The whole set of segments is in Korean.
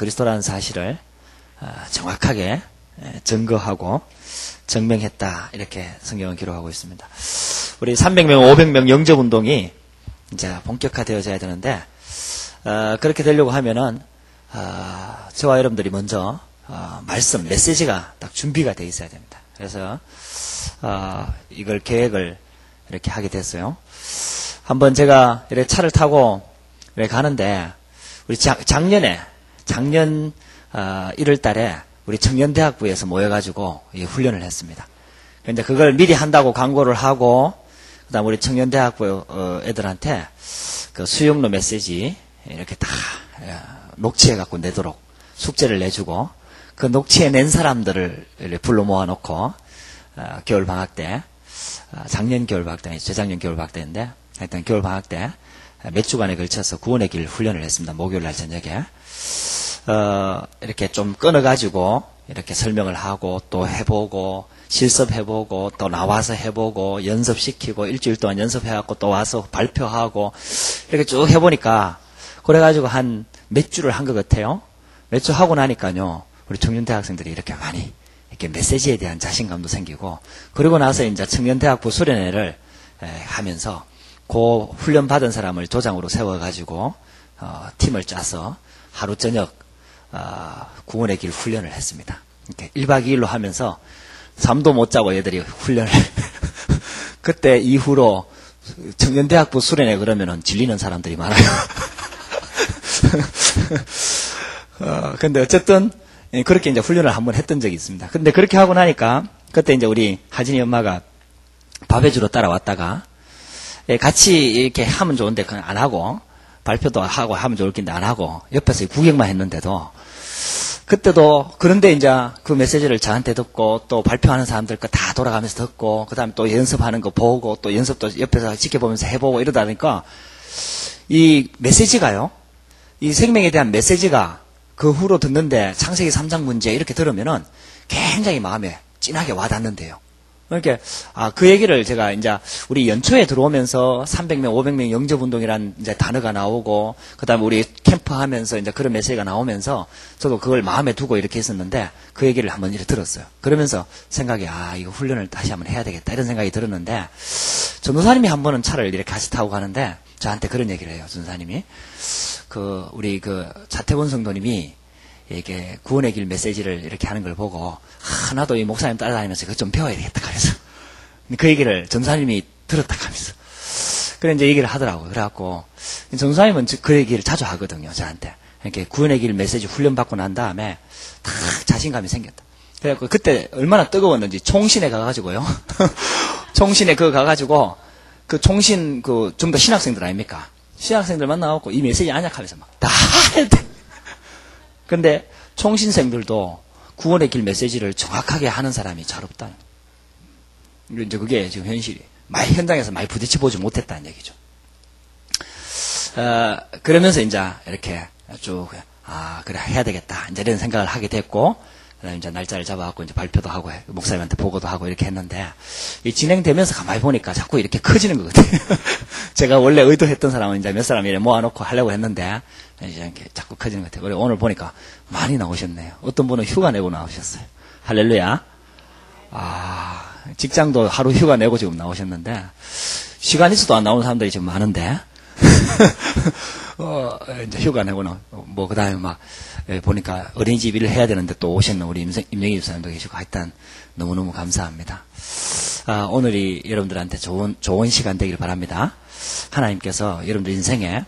그리스도라는 사실을 정확하게 증거하고 증명했다. 이렇게 성경은 기록하고 있습니다. 우리 300명, 500명 영접운동이 이제 본격화되어져야 되는데 그렇게 되려고 하면은 저와 여러분들이 먼저 말씀, 메시지가 딱 준비가 돼 있어야 됩니다. 그래서 이걸 계획을 이렇게 하게 됐어요. 한번 제가 이렇게 차를 타고 이렇게 가는데 우리 작년 1월 달에 우리 청년대학부에서 모여가지고 훈련을 했습니다. 근데 그걸 미리 한다고 광고를 하고 그다음 우리 청년대학부 애들한테 그 수용로 메시지 이렇게 다 녹취해갖고 내도록 숙제를 내주고 그 녹취해낸 사람들을 불러 모아놓고 겨울방학 때 작년 겨울방학 때 재작년 겨울방학 때인데 하여튼 겨울방학 때 몇 주간에 걸쳐서 구원의 길 훈련을 했습니다. 목요일날 저녁에 이렇게 좀 끊어가지고 이렇게 설명을 하고 또 해보고 실습해보고 또 나와서 해보고 연습시키고 일주일 동안 연습해갖고 또 와서 발표하고 이렇게 쭉 해보니까 그래가지고 한 몇 주를 한 것 같아요. 몇 주 하고 나니까요 우리 청년대학생들이 이렇게 많이 이렇게 메시지에 대한 자신감도 생기고 그리고 나서 이제 청년대학부 수련회를 하면서 그 훈련 받은 사람을 조장으로 세워가지고 팀을 짜서 하루 저녁 구원의 길 훈련을 했습니다. 이렇게 1박 2일로 하면서 잠도 못 자고 얘들이 훈련을 그때 이후로 청년대학부 수련회 그러면은 질리는 사람들이 많아요. 근데 어쨌든 그렇게 이제 훈련을 한번 했던 적이 있습니다. 근데 그렇게 하고 나니까 그때 이제 우리 하진이 엄마가 밥해주러 따라왔다가 같이 이렇게 하면 좋은데 그냥 안 하고 발표도 하고 하면 좋을 텐데 안 하고 옆에서 구경만 했는데도 그때도 그런데 이제 그 메시지를 저한테 듣고 또 발표하는 사람들 거 다 돌아가면서 듣고 그다음에 또 연습하는 거 보고 또 연습도 옆에서 지켜보면서 해보고 이러다 보니까 이 메시지가요. 이 생명에 대한 메시지가 그 후로 듣는데 창세기 3장 문제 이렇게 들으면은 굉장히 마음에 진하게 와닿는데요. 그러니까 그 얘기를 제가 이제 우리 연초에 들어오면서 300명, 500명 영접운동이란 이제 단어가 나오고 그다음에 우리 캠프 하면서 이제 그런 메시지가 나오면서 저도 그걸 마음에 두고 이렇게 했었는데 그 얘기를 한번 이렇게 들었어요. 그러면서 생각이 이거 훈련을 다시 한번 해야 되겠다 이런 생각이 들었는데 전도사님이 한 번은 차를 이렇게 같이 타고 가는데 저한테 그런 얘기를 해요. 전도사님이 우리 차태원 성도님이 이게 구원의 길 메시지를 이렇게 하는 걸 보고 나도 이 목사님 따라다니면서 그거 좀 배워야 되겠다 하면서 그 얘기를 전사님이 들었다 하면서 그래 이제 얘기를 하더라고요. 그래갖고 전사님은 그 얘기를 자주 하거든요. 저한테 이렇게 구원의 길 메시지 훈련 받고 난 다음에 다 자신감이 생겼다. 그래갖고 그때 얼마나 뜨거웠는지 총신에 가가지고요. 총신에 가가지고 그 총신 좀 더 신학생들 아닙니까? 신학생들 만나갖고 이 메시지 안약하면서 막 다 했대. 근데 총신생들도 구원의 길 메시지를 정확하게 하는 사람이 잘 없다. 이제 그게 지금 현실이 현장에서 많이 부딪혀 보지 못했다는 얘기죠. 그러면서 이제 이렇게 쭉 그래 해야 되겠다. 이제 이런 생각을 하게 됐고 그다음에 이제 날짜를 잡아갖고 이제 발표도 하고 목사님한테 보고도 하고 이렇게 했는데 이 진행되면서 가만히 보니까 자꾸 이렇게 커지는 것 같아요. 제가 원래 의도했던 사람은 이제 몇 사람 이렇게 모아놓고 하려고 했는데 이제 이렇게 자꾸 커지는 것 같아요. 그리고 오늘 보니까 많이 나오셨네요. 어떤 분은 휴가 내고 나오셨어요. 할렐루야. 직장도 하루 휴가 내고 지금 나오셨는데 시간 있어도 안 나오는 사람들이 지금 많은데 이제 휴가 내고 그다음에 막 보니까 어린이집 일을 해야 되는데 또 오셨는 우리 임영희 집사님도 계시고 하여튼 너무너무 감사합니다. 오늘이 여러분들한테 좋은 시간 되길 바랍니다. 하나님께서 여러분들 인생에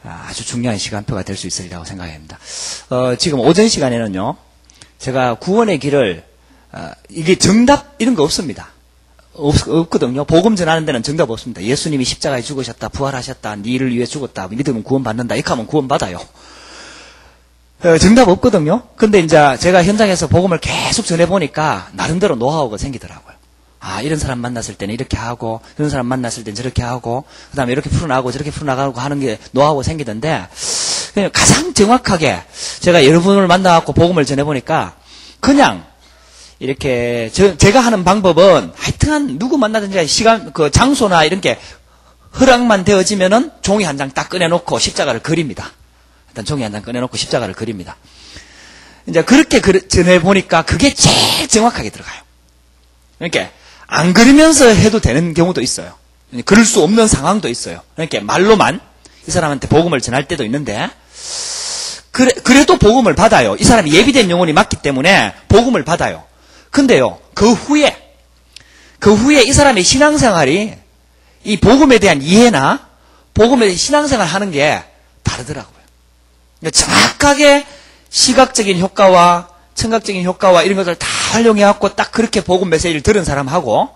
아주 중요한 시간표가 될 수 있으리라고 생각합니다. 지금 오전 시간에는요, 제가 구원의 길을, 이게 정답 이런 거 없습니다. 없거든요. 복음 전하는 데는 정답 없습니다. 예수님이 십자가에 죽으셨다, 부활하셨다, 니를 위해 죽었다, 믿으면 구원받는다, 이렇게 하면 구원받아요. 정답 없거든요. 근데 이제 제가 현장에서 복음을 계속 전해보니까 나름대로 노하우가 생기더라고요. 이런 사람 만났을 때는 이렇게 하고, 이런 사람 만났을 때는 저렇게 하고, 그 다음에 이렇게 풀어나가고 저렇게 풀어나가고 하는 게 노하우가 생기던데, 가장 정확하게 제가 여러분을 만나갖고 복음을 전해보니까, 그냥, 이렇게, 제가 하는 방법은, 하여튼, 누구 만나든지 시간, 장소나 이런 게 허락만 되어지면은 종이 한 장 딱 꺼내놓고 십자가를 그립니다. 일단 종이 한 장 꺼내놓고 십자가를 그립니다. 이제 그렇게 전해보니까 그게 제일 정확하게 들어가요. 그러니까 안 그리면서 해도 되는 경우도 있어요. 그럴 수 없는 상황도 있어요. 그러니까 말로만 이 사람한테 복음을 전할 때도 있는데 그래도 복음을 받아요. 이 사람이 예비된 영혼이 맞기 때문에 복음을 받아요. 근데요, 그 후에 이 사람의 신앙생활이 이 복음에 대한 이해나 복음에 신앙생활 하는 게 다르더라고요. 그러니까 정확하게 시각적인 효과와 청각적인 효과와 이런 것들을 다 활용해갖고 딱 그렇게 복음 메시지를 들은 사람하고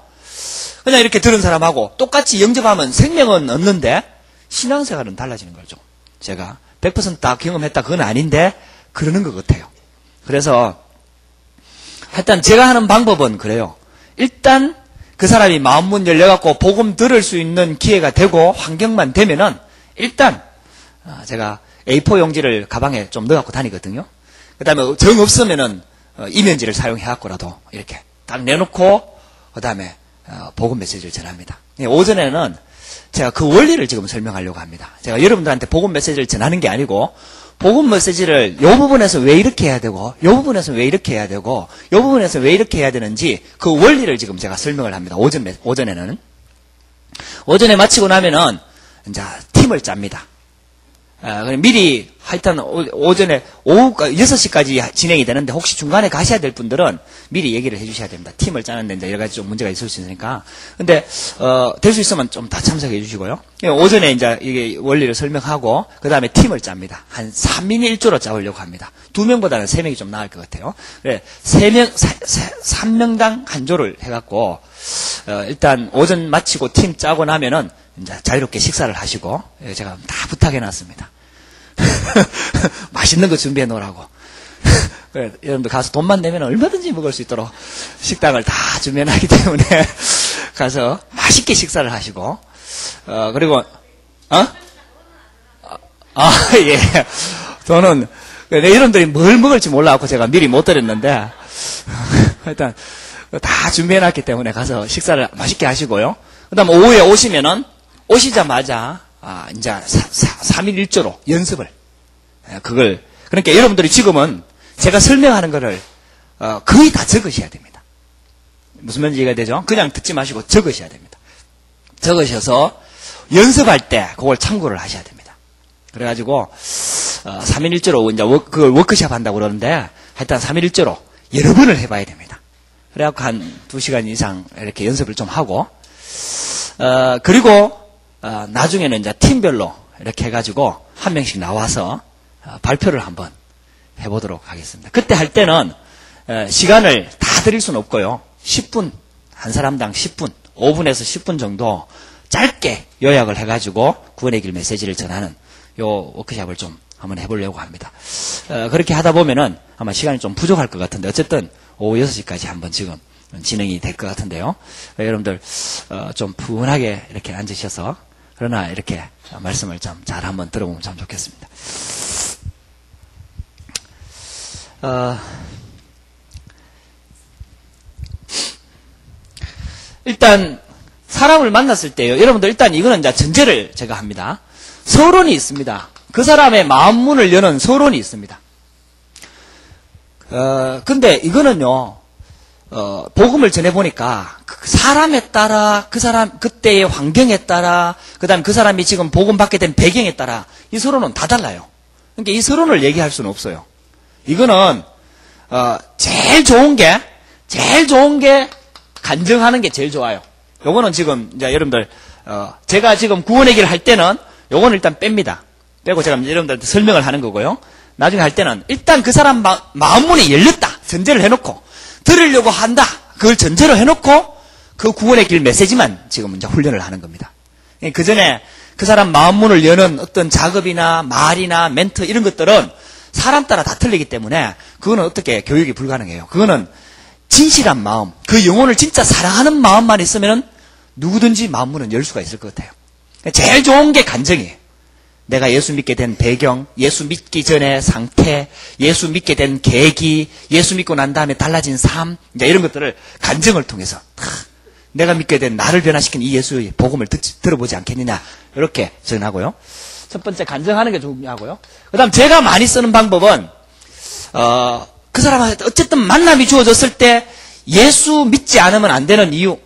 그냥 이렇게 들은 사람하고 똑같이 영접하면 생명은 얻는데 신앙생활은 달라지는 거죠. 제가 100% 다 경험했다 그건 아닌데 그러는 것 같아요. 그래서 일단 제가 하는 방법은 그래요. 일단 그 사람이 마음문 열려갖고 복음 들을 수 있는 기회가 되고 환경만 되면은 일단 제가 A4 용지를 가방에 좀 넣어갖고 다니거든요. 그 다음에 정 없으면은 이면지를 사용해갖고라도 이렇게 딱 내놓고 그 다음에 복음 메시지를 전합니다. 오전에는 제가 그 원리를 지금 설명하려고 합니다. 제가 여러분들한테 복음 메시지를 전하는 게 아니고 복음 메시지를 이 부분에서 왜 이렇게 해야 되고 이 부분에서 왜 이렇게 해야 되고 이 부분에서 왜 이렇게 해야 되는지 그 원리를 지금 제가 설명을 합니다. 오전에는. 오전에 마치고 나면은 이제 팀을 짭니다. 미리 하여튼 오전에 오후 6시까지 진행이 되는데 혹시 중간에 가셔야 될 분들은 미리 얘기를 해 주셔야 됩니다. 팀을 짜는데 이제 여러 가지 좀 문제가 있을 수 있으니까. 근데 될 수 있으면 좀 다 참석해 주시고요. 오전에 이제 이게 원리를 설명하고 그다음에 팀을 짭니다. 한 3인 1조로 짜보려고 합니다. 2명보다는 3명이 좀 나을 것 같아요. 그래 3명당 한 조를 해 갖고 일단 오전 마치고 팀 짜고 나면은 이제 자유롭게 식사를 하시고 제가 다 부탁해 놨습니다. 맛있는 거 준비해 놓으라고. 그래, 여러분들 가서 돈만 내면 얼마든지 먹을 수 있도록 식당을 다 준비해 놨기 때문에 가서 맛있게 식사를 하시고 그리고 예. 저는 여러분들이 뭘 먹을지 몰라갖고 제가 미리 못 드렸는데 일단 다 준비해 놨기 때문에 가서 식사를 맛있게 하시고요. 그 다음 오후에 오시면은 오시자마자 이제 3일 1조로 연습을 그러니까 여러분들이 지금은 제가 설명하는 거를 거의 다 적으셔야 됩니다. 무슨 말인지 이해가 되죠? 그냥 듣지 마시고 적으셔야 됩니다. 적으셔서 연습할 때 그걸 참고를 하셔야 됩니다. 그래가지고 3일 1조로 이제 그걸 워크숍 한다고 그러는데 하여튼 3일 1조로 여러 번을 해봐야 됩니다. 그래갖고 한 2시간 이상 이렇게 연습을 좀 하고 그리고 나중에는 이제 팀별로 이렇게 해가지고 한 명씩 나와서 발표를 한번 해보도록 하겠습니다. 그때 할 때는 시간을 다 드릴 수는 없고요. 10분, 한 사람당 10분, 5분에서 10분 정도 짧게 요약을 해가지고 구원의 길 메시지를 전하는 요 워크숍을 좀 한번 해보려고 합니다. 그렇게 하다 보면은 아마 시간이 좀 부족할 것 같은데 어쨌든 오후 6시까지 한번 지금 진행이 될 것 같은데요. 여러분들 좀 푸근하게 이렇게 앉으셔서 그러나 이렇게 말씀을 좀 잘 한번 들어보면 참 좋겠습니다. 일단 사람을 만났을 때요. 여러분들 일단 이거는 이제 전제를 제가 합니다. 서론이 있습니다. 그 사람의 마음 문을 여는 서론이 있습니다. 근데 이거는요. 복음을 전해보니까 그 사람에 따라 그 사람 그때의 환경에 따라 그다음 그 사람이 지금 복음 받게 된 배경에 따라 이 서론은 다 달라요. 그러니까 이 서론을 얘기할 수는 없어요. 이거는 제일 좋은 게 간증하는 게 제일 좋아요. 요거는 지금 이제 여러분들 제가 지금 구원의 길 할 때는 요거는 일단 뺍니다. 빼고 제가 여러분들한테 설명을 하는 거고요. 나중에 할 때는 일단 그 사람 마음문이 열렸다 전제를 해놓고 들으려고 한다. 그걸 전제로 해놓고 그 구원의 길 메시지만 지금 이제 훈련을 하는 겁니다. 그 전에 그 사람 마음 문을 여는 어떤 작업이나 말이나 멘트 이런 것들은 사람 따라 다 틀리기 때문에 그거는 어떻게 교육이 불가능해요. 그거는 진실한 마음, 그 영혼을 진짜 사랑하는 마음만 있으면 누구든지 마음 문은 열 수가 있을 것 같아요. 제일 좋은 게 간증이에요. 내가 예수 믿게 된 배경, 예수 믿기 전의 상태, 예수 믿게 된 계기, 예수 믿고 난 다음에 달라진 삶, 이제 이런 것들을 간증을 통해서 내가 믿게 된 나를 변화시킨 이 예수의 복음을 들어보지 않겠느냐 이렇게 전하고요. 첫 번째 간증하는 게 중요하고요. 그 다음 제가 많이 쓰는 방법은 그 사람한테 어쨌든 만남이 주어졌을 때 예수 믿지 않으면 안 되는 이유,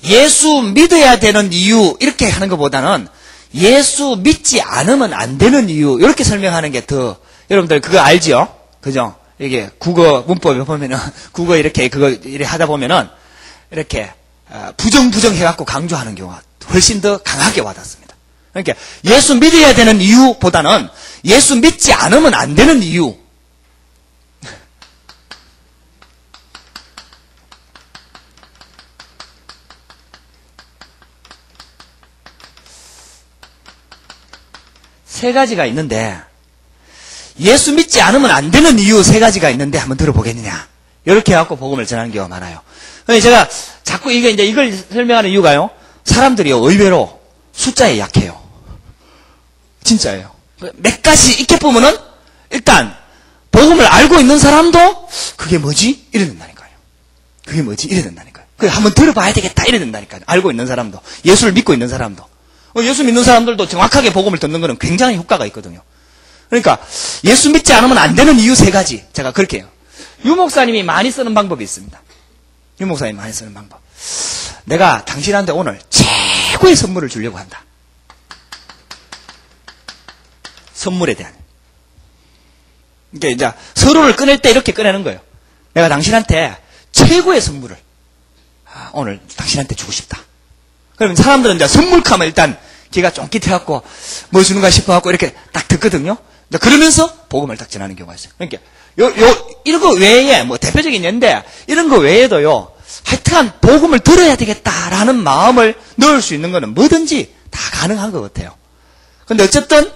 예수 믿어야 되는 이유 이렇게 하는 것보다는 예수 믿지 않으면 안 되는 이유 이렇게 설명하는 게 더, 여러분들 그거 알지요? 그죠? 이게 국어 문법에 보면은 국어 이렇게 그거 이렇게 하다 보면은 이렇게 부정 해갖고 강조하는 경우가 훨씬 더 강하게 와닿습니다. 그러니까 예수 믿어야 되는 이유보다는 예수 믿지 않으면 안 되는 이유. 세 가지가 있는데 예수 믿지 않으면 안 되는 이유 세 가지가 있는데 한번 들어보겠느냐. 이렇게 해갖고 복음을 전하는 경우가 많아요. 제가 자꾸 이걸 설명하는 이유가요. 사람들이요, 의외로 숫자에 약해요. 진짜예요. 몇 가지 이렇게 보면은 일단 복음을 알고 있는 사람도 그게 뭐지? 이래 된다니까요. 그게 뭐지? 이래 된다니까요. 그래 한번 들어봐야 되겠다 이래 된다니까요. 알고 있는 사람도, 예수를 믿고 있는 사람도. 예수 믿는 사람들도 정확하게 복음을 듣는 것은 굉장히 효과가 있거든요. 그러니까 예수 믿지 않으면 안 되는 이유 세 가지. 제가 그렇게 해요. 유 목사님이 많이 쓰는 방법이 있습니다. 유 목사님이 많이 쓰는 방법. 내가 당신한테 오늘 최고의 선물을 주려고 한다. 선물에 대한. 그러니까 이제 서로를 꺼낼 때 이렇게 꺼내는 거예요. 내가 당신한테 최고의 선물을 오늘 당신한테 주고 싶다. 그러면 사람들은 이제 선물카면 일단 귀가 쫑깃해갖고 뭐 주는가 싶어갖고 이렇게 딱 듣거든요. 그러면서 복음을 딱 전하는 경우가 있어요. 그러니까 이런 거 외에 뭐 대표적인 예인데 이런 거 외에도요. 하여튼 복음을 들어야 되겠다라는 마음을 넣을 수 있는 거는 뭐든지 다 가능한 것 같아요. 근데 어쨌든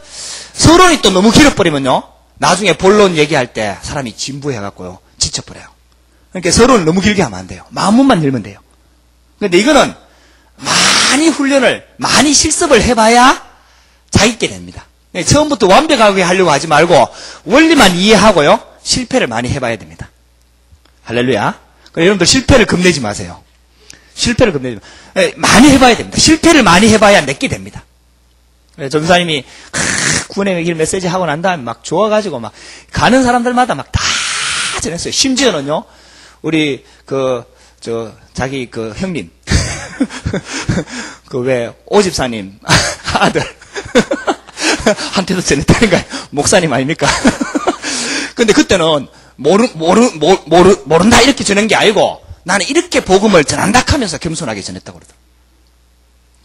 서론이 또 너무 길어버리면요. 나중에 본론 얘기할 때 사람이 진부해갖고요. 지쳐버려요. 그러니까 서론을 너무 길게 하면 안 돼요. 마음만 열면 돼요. 근데 이거는 많이 훈련을, 많이 실습을 해봐야 자기게 됩니다. 처음부터 완벽하게 하려고 하지 말고 원리만 이해하고요. 실패를 많이 해봐야 됩니다. 할렐루야. 여러분들 실패를 겁내지 마세요. 실패를 겁내지 마세요. 많이 해봐야 됩니다. 실패를 많이 해봐야 내게 됩니다. 전사님이 구원의 길 메시지 하고 난 다음에 막 좋아가지고 막 가는 사람들마다 막 다 전했어요. 심지어는요. 우리 자기 형님 오집사님 아들 한테도 전했다는 거예요. 목사님 아닙니까? 근데 그때는 모른다 이렇게 전한 게 아니고 나는 이렇게 복음을 전한다 하면서 겸손하게 전했다고 그러더라고요.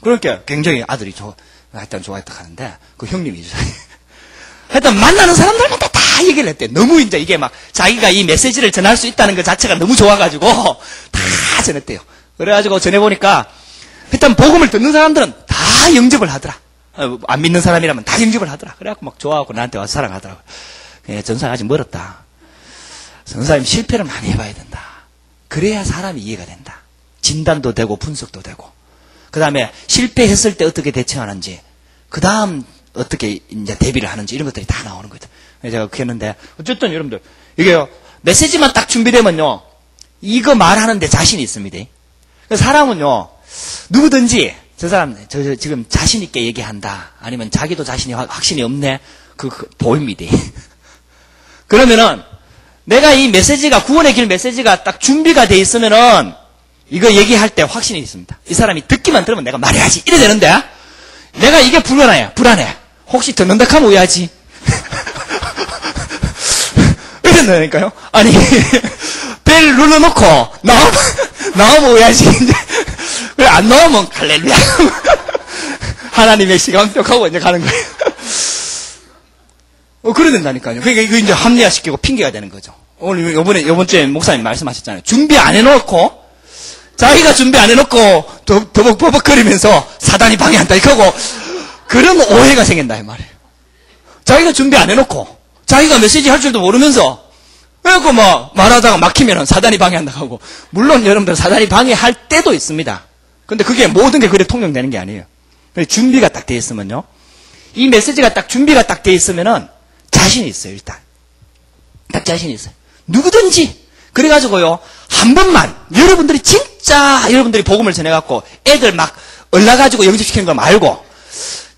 그러니까 굉장히 아들이 하여튼 좋아했다 하는데 그 형님이죠. 하여튼 만나는 사람들마다 다 얘기를 했대. 너무 이제 이게 막 자기가 이 메시지를 전할 수 있다는 것 자체가 너무 좋아가지고 다 전했대요. 그래가지고 전해보니까 일단 복음을 듣는 사람들은 다 영접을 하더라. 안 믿는 사람이라면 다 영접을 하더라. 그래갖고 막 좋아하고 나한테 와서 사랑하더라고요. 전사가 아직 멀었다. 전사님 실패를 많이 해봐야 된다. 그래야 사람이 이해가 된다. 진단도 되고 분석도 되고. 그 다음에 실패했을 때 어떻게 대처하는지, 그 다음 어떻게 이제 대비를 하는지 이런 것들이 다 나오는 거죠. 제가 그렇게 했는데 어쨌든 여러분들 이게요 메시지만 딱 준비되면요 이거 말하는데 자신이 있습니다. 사람은요 누구든지 저 사람 지금 자신 있게 얘기한다 아니면 자기도 자신이 확신이 없네 그 보입니다. 그러면은 내가 이 메시지가 구원의 길 메시지가 딱 준비가 돼 있으면은 이거 얘기할 때 확신이 있습니다. 이 사람이 듣기만 들으면 내가 말해야지 이래 되는데 내가 이게 불안해. 혹시 듣는다 하면 오야지. 이래 된다니까요. 아니 벨 눌러놓고 나오면 오야지. 왜 안 나오면 할렐루야. 하나님의 시간표하고 이제 가는 거예요. 그래 된다니까요. 그러니까 이거 이제 합리화시키고 핑계가 되는 거죠. 오늘 요번 주에 목사님 말씀하셨잖아요. 준비 안 해놓고 자기가 준비 안 해놓고 버벅거리면서 사단이 방해한다 이렇게 하고 그런 오해가 생긴다 이 말이에요. 자기가 준비 안 해놓고 자기가 메시지 할 줄도 모르면서 그래갖고 뭐 말하다가 막히면 사단이 방해한다 하고 물론 여러분들 사단이 방해할 때도 있습니다. 근데 그게 모든 게 그래 통용되는 게 아니에요. 준비가 딱 돼 있으면요. 이 메시지가 딱 준비가 딱 돼 있으면은 자신이 있어요 일단. 딱 자신이 있어요. 누구든지 그래가지고요 한 번만 여러분들이 진짜 여러분들이 복음을 전해갖고 애들 막 올라가지고 영접시키는 거 말고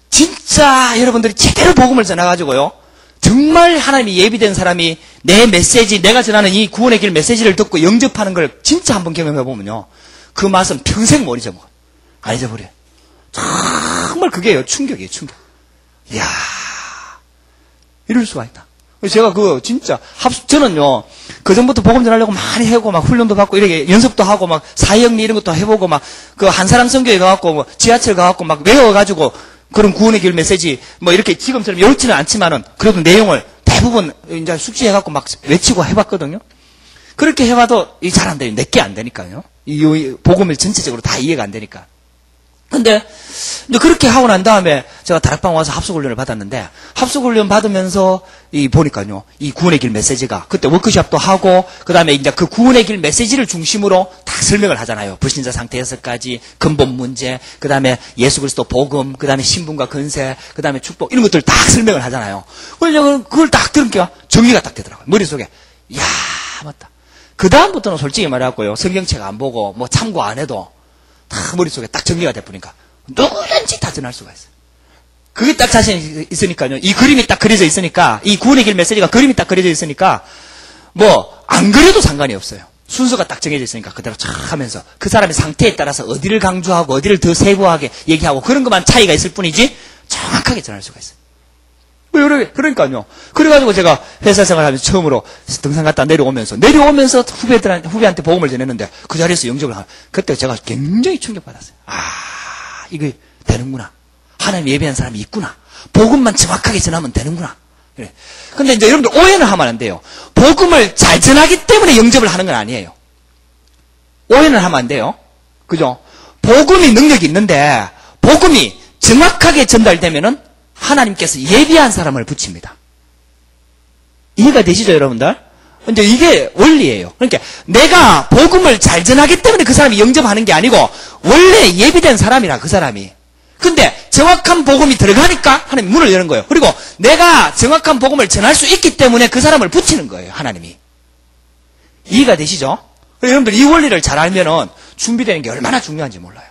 진짜 여러분들이 제대로 복음을 전해가지고요 정말 하나님이 예비된 사람이 내 메시지, 내가 전하는 이 구원의 길 메시지를 듣고 영접하는 걸 진짜 한번 경험해보면요. 그 맛은 평생 못 잊어먹어. 안 잊어버려요. 정말 그게요. 충격이에요. 충격. 이야, 이럴 수가 있다. 제가 진짜, 저는요, 그전부터 복음 전하려고 많이 해고, 막 훈련도 받고, 이렇게 연습도 하고, 막 사형리 이런 것도 해보고, 막 한사람 성교에 가갖고, 뭐 지하철 가갖고, 막 외워가지고, 그런 구원의 길 메시지, 뭐 이렇게 지금처럼 옳지는 않지만은, 그래도 내용을 대부분 이제 숙지해갖고 막 외치고 해봤거든요. 그렇게 해봐도 잘 안 돼요. 내게 안 되니까요. 이 복음을 전체적으로 다 이해가 안 되니까. 근데 이제 그렇게 하고 난 다음에 제가 다락방 와서 합숙훈련을 받았는데, 합숙훈련 받으면서 보니까요, 이 구원의 길 메시지가 그때 워크숍도 하고, 그 다음에 이제 그 구원의 길 메시지를 중심으로 다 설명을 하잖아요. 불신자 상태 6가지, 근본 문제, 그 다음에 예수 그리스도 복음, 그 다음에 신분과 권세, 그 다음에 축복, 이런 것들을 다 설명을 하잖아요. 그래서 그걸 딱 들으니까 정리가 딱 되더라고요. 머릿속에. 이야, 맞다. 그 다음부터는 솔직히 말해갖고요, 성경책 안 보고 뭐 참고 안 해도 다 머릿속에 딱 정리가 돼버리니까 누구든지 다 전할 수가 있어요. 그게 딱 자신 있으니까요. 이 그림이 딱 그려져 있으니까, 이 구원의 길 메시지가 그림이 딱 그려져 있으니까 뭐 안 그려도 상관이 없어요. 순서가 딱 정해져 있으니까 그대로 촥 하면서 그 사람의 상태에 따라서 어디를 강조하고 어디를 더 세부하게 얘기하고 그런 것만 차이가 있을 뿐이지 정확하게 전할 수가 있어요. 그러니까요. 그래가지고 제가 회사 생활하면서 처음으로 등산 갔다 내려오면서 후배한테 복음을 전했는데 그 자리에서 영접을 하고, 그때 제가 굉장히 충격받았어요. 이게 되는구나. 하나님 예배한 사람이 있구나. 복음만 정확하게 전하면 되는구나. 그래. 근데 이제 여러분들 오해는 하면 안 돼요. 복음을 잘 전하기 때문에 영접을 하는 건 아니에요. 오해는 하면 안 돼요. 그죠? 복음이 능력이 있는데, 복음이 정확하게 전달되면은 하나님께서 예비한 사람을 붙입니다. 이해가 되시죠, 여러분들? 근데 이게 원리예요. 그러니까 내가 복음을 잘 전하기 때문에 그 사람이 영접하는 게 아니고 원래 예비된 사람이라, 그 사람이. 근데 정확한 복음이 들어가니까 하나님이 문을 여는 거예요. 그리고 내가 정확한 복음을 전할 수 있기 때문에 그 사람을 붙이는 거예요, 하나님이. 이해가 되시죠? 여러분들 이 원리를 잘 알면은 준비되는 게 얼마나 중요한지 몰라요.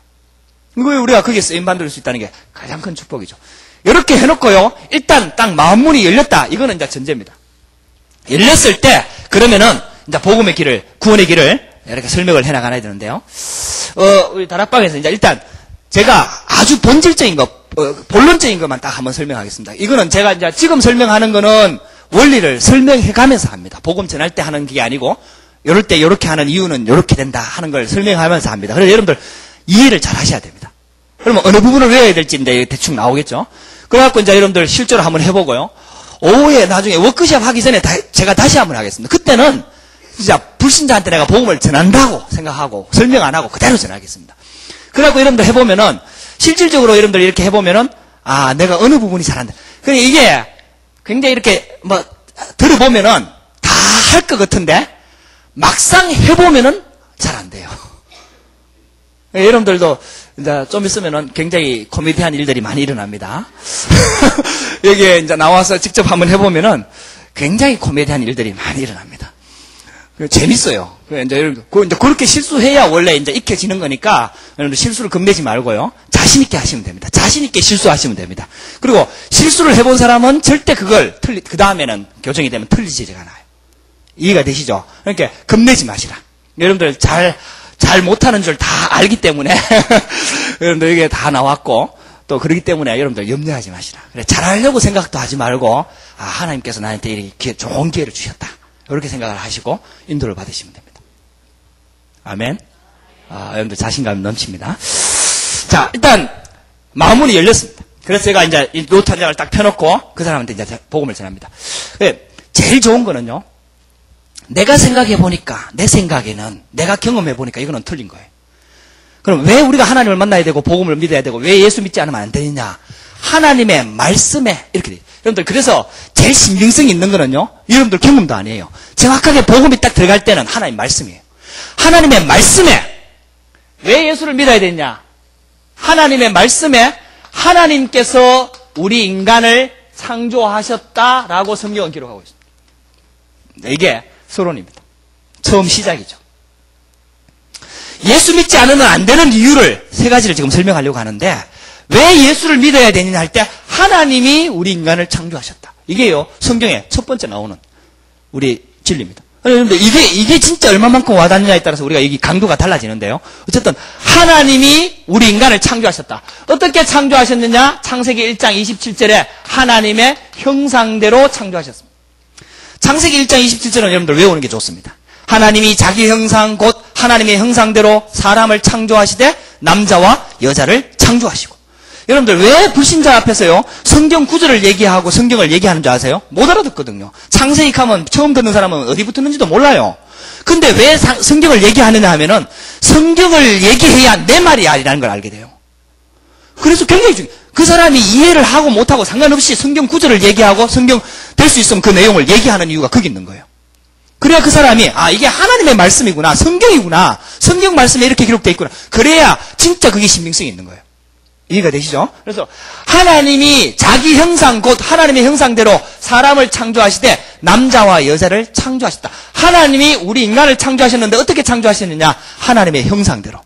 우리가 거기에 쓰임받을 수 있다는 게 가장 큰 축복이죠. 이렇게 해놓고요, 일단 딱 마음문이 열렸다. 이거는 이제 전제입니다. 열렸을 때, 그러면은, 이제 복음의 길을, 구원의 길을 이렇게 설명을 해나가야 되는데요. 우리 다락방에서 이제 일단, 제가 아주 본질적인 것, 본론적인 것만 딱 한번 설명하겠습니다. 이거는 제가 이제 지금 설명하는 거는 원리를 설명해 가면서 합니다. 복음 전할 때 하는 게 아니고, 이럴 때 이렇게 하는 이유는 이렇게 된다 하는 걸 설명하면서 합니다. 그래서 여러분들 이해를 잘 하셔야 됩니다. 그러면 어느 부분을 외워야 될지 이제 대충 나오겠죠? 그래갖고 이제 여러분들 실제로 한번 해보고요. 오후에 나중에 워크숍 하기 전에 제가 다시 한번 하겠습니다. 그때는 진짜 불신자한테 내가 복음을 전한다고 생각하고 설명 안 하고 그대로 전하겠습니다. 그래갖고 여러분들 해보면은 실질적으로 여러분들 이렇게 해보면은 내가 어느 부분이 잘한다. 그러니까 이게 굉장히 이렇게 뭐 들어보면은 다 할 것 같은데 막상 해보면은 잘 안 돼요. 여러분들도 이제 좀 있으면은 굉장히 코미디한 일들이 많이 일어납니다. 여기에 이제 나와서 직접 한번 해보면은 굉장히 코미디한 일들이 많이 일어납니다. 재밌어요. 이제 그렇게 실수해야 원래 이제 익혀지는 거니까 여러분들 실수를 겁내지 말고요. 자신있게 하시면 됩니다. 자신있게 실수하시면 됩니다. 그리고 실수를 해본 사람은 절대 그걸 그 다음에는 교정이 되면 틀리지가 않아요. 이해가 되시죠? 그러니까 겁내지 마시라. 여러분들 잘 못하는 줄 다 알기 때문에 여러분들 이게 다 나왔고 또 그러기 때문에 여러분들 염려하지 마시라. 그래, 잘하려고 생각도 하지 말고 하나님께서 나한테 이렇게 좋은 기회를 주셨다. 이렇게 생각을 하시고 인도를 받으시면 됩니다. 아멘. 여러분들 자신감이 넘칩니다. 자, 일단 마음문이 열렸습니다. 그래서 제가 이제 이 노트 한 장을 딱 펴놓고 그 사람한테 이제 복음을 전합니다. 제일 좋은 거는요. 내가 생각해보니까, 내 생각에는, 내가 경험해보니까 이거는 틀린 거예요. 그럼 왜 우리가 하나님을 만나야 되고, 복음을 믿어야 되고, 왜 예수 믿지 않으면 안 되느냐? 하나님의 말씀에, 이렇게 돼요. 여러분들, 그래서 제일 신빙성이 있는 거는요, 여러분들 경험도 아니에요. 정확하게 복음이 딱 들어갈 때는 하나님 말씀이에요. 하나님의 말씀에, 왜 예수를 믿어야 되느냐? 하나님의 말씀에, 하나님께서 우리 인간을 창조하셨다라고 성경은 기록하고 있습니다. 이게 서론입니다. 처음 시작이죠. 예수 믿지 않으면 안 되는 이유를 세 가지를 지금 설명하려고 하는데 왜 예수를 믿어야 되느냐 할 때 하나님이 우리 인간을 창조하셨다. 이게요, 성경에 첫 번째 나오는 우리 진리입니다. 그런데 이게 진짜 얼마만큼 와닿느냐에 따라서 우리가 여기 강도가 달라지는데요. 어쨌든 하나님이 우리 인간을 창조하셨다. 어떻게 창조하셨느냐? 창세기 1장 27절에 하나님의 형상대로 창조하셨습니다. 창세기 1장 27절은 여러분들 외우는 게 좋습니다. 하나님이 자기 형상 곧 하나님의 형상대로 사람을 창조하시되 남자와 여자를 창조하시고. 여러분들 왜 불신자 앞에서요 성경 구절을 얘기하고 성경을 얘기하는 줄 아세요? 못 알아듣거든요. 창세기 하면 처음 듣는 사람은 어디 붙었는지도 몰라요. 근데 왜 성경을 얘기하느냐 하면은 성경을 얘기해야 내 말이 아니라는 걸 알게 돼요. 그래서 굉장히 중요해요. 그 사람이 이해를 하고 못하고 상관없이 성경 구절을 얘기하고 성경 될 수 있으면 그 내용을 얘기하는 이유가 거기 있는 거예요. 그래야 그 사람이 이게 하나님의 말씀이구나, 성경이구나, 성경 말씀에 이렇게 기록되어 있구나, 그래야 진짜 그게 신빙성이 있는 거예요. 이해가 되시죠? 그래서 하나님이 자기 형상 곧 하나님의 형상대로 사람을 창조하시되 남자와 여자를 창조하셨다. 하나님이 우리 인간을 창조하셨는데 어떻게 창조하셨느냐? 하나님의 형상대로.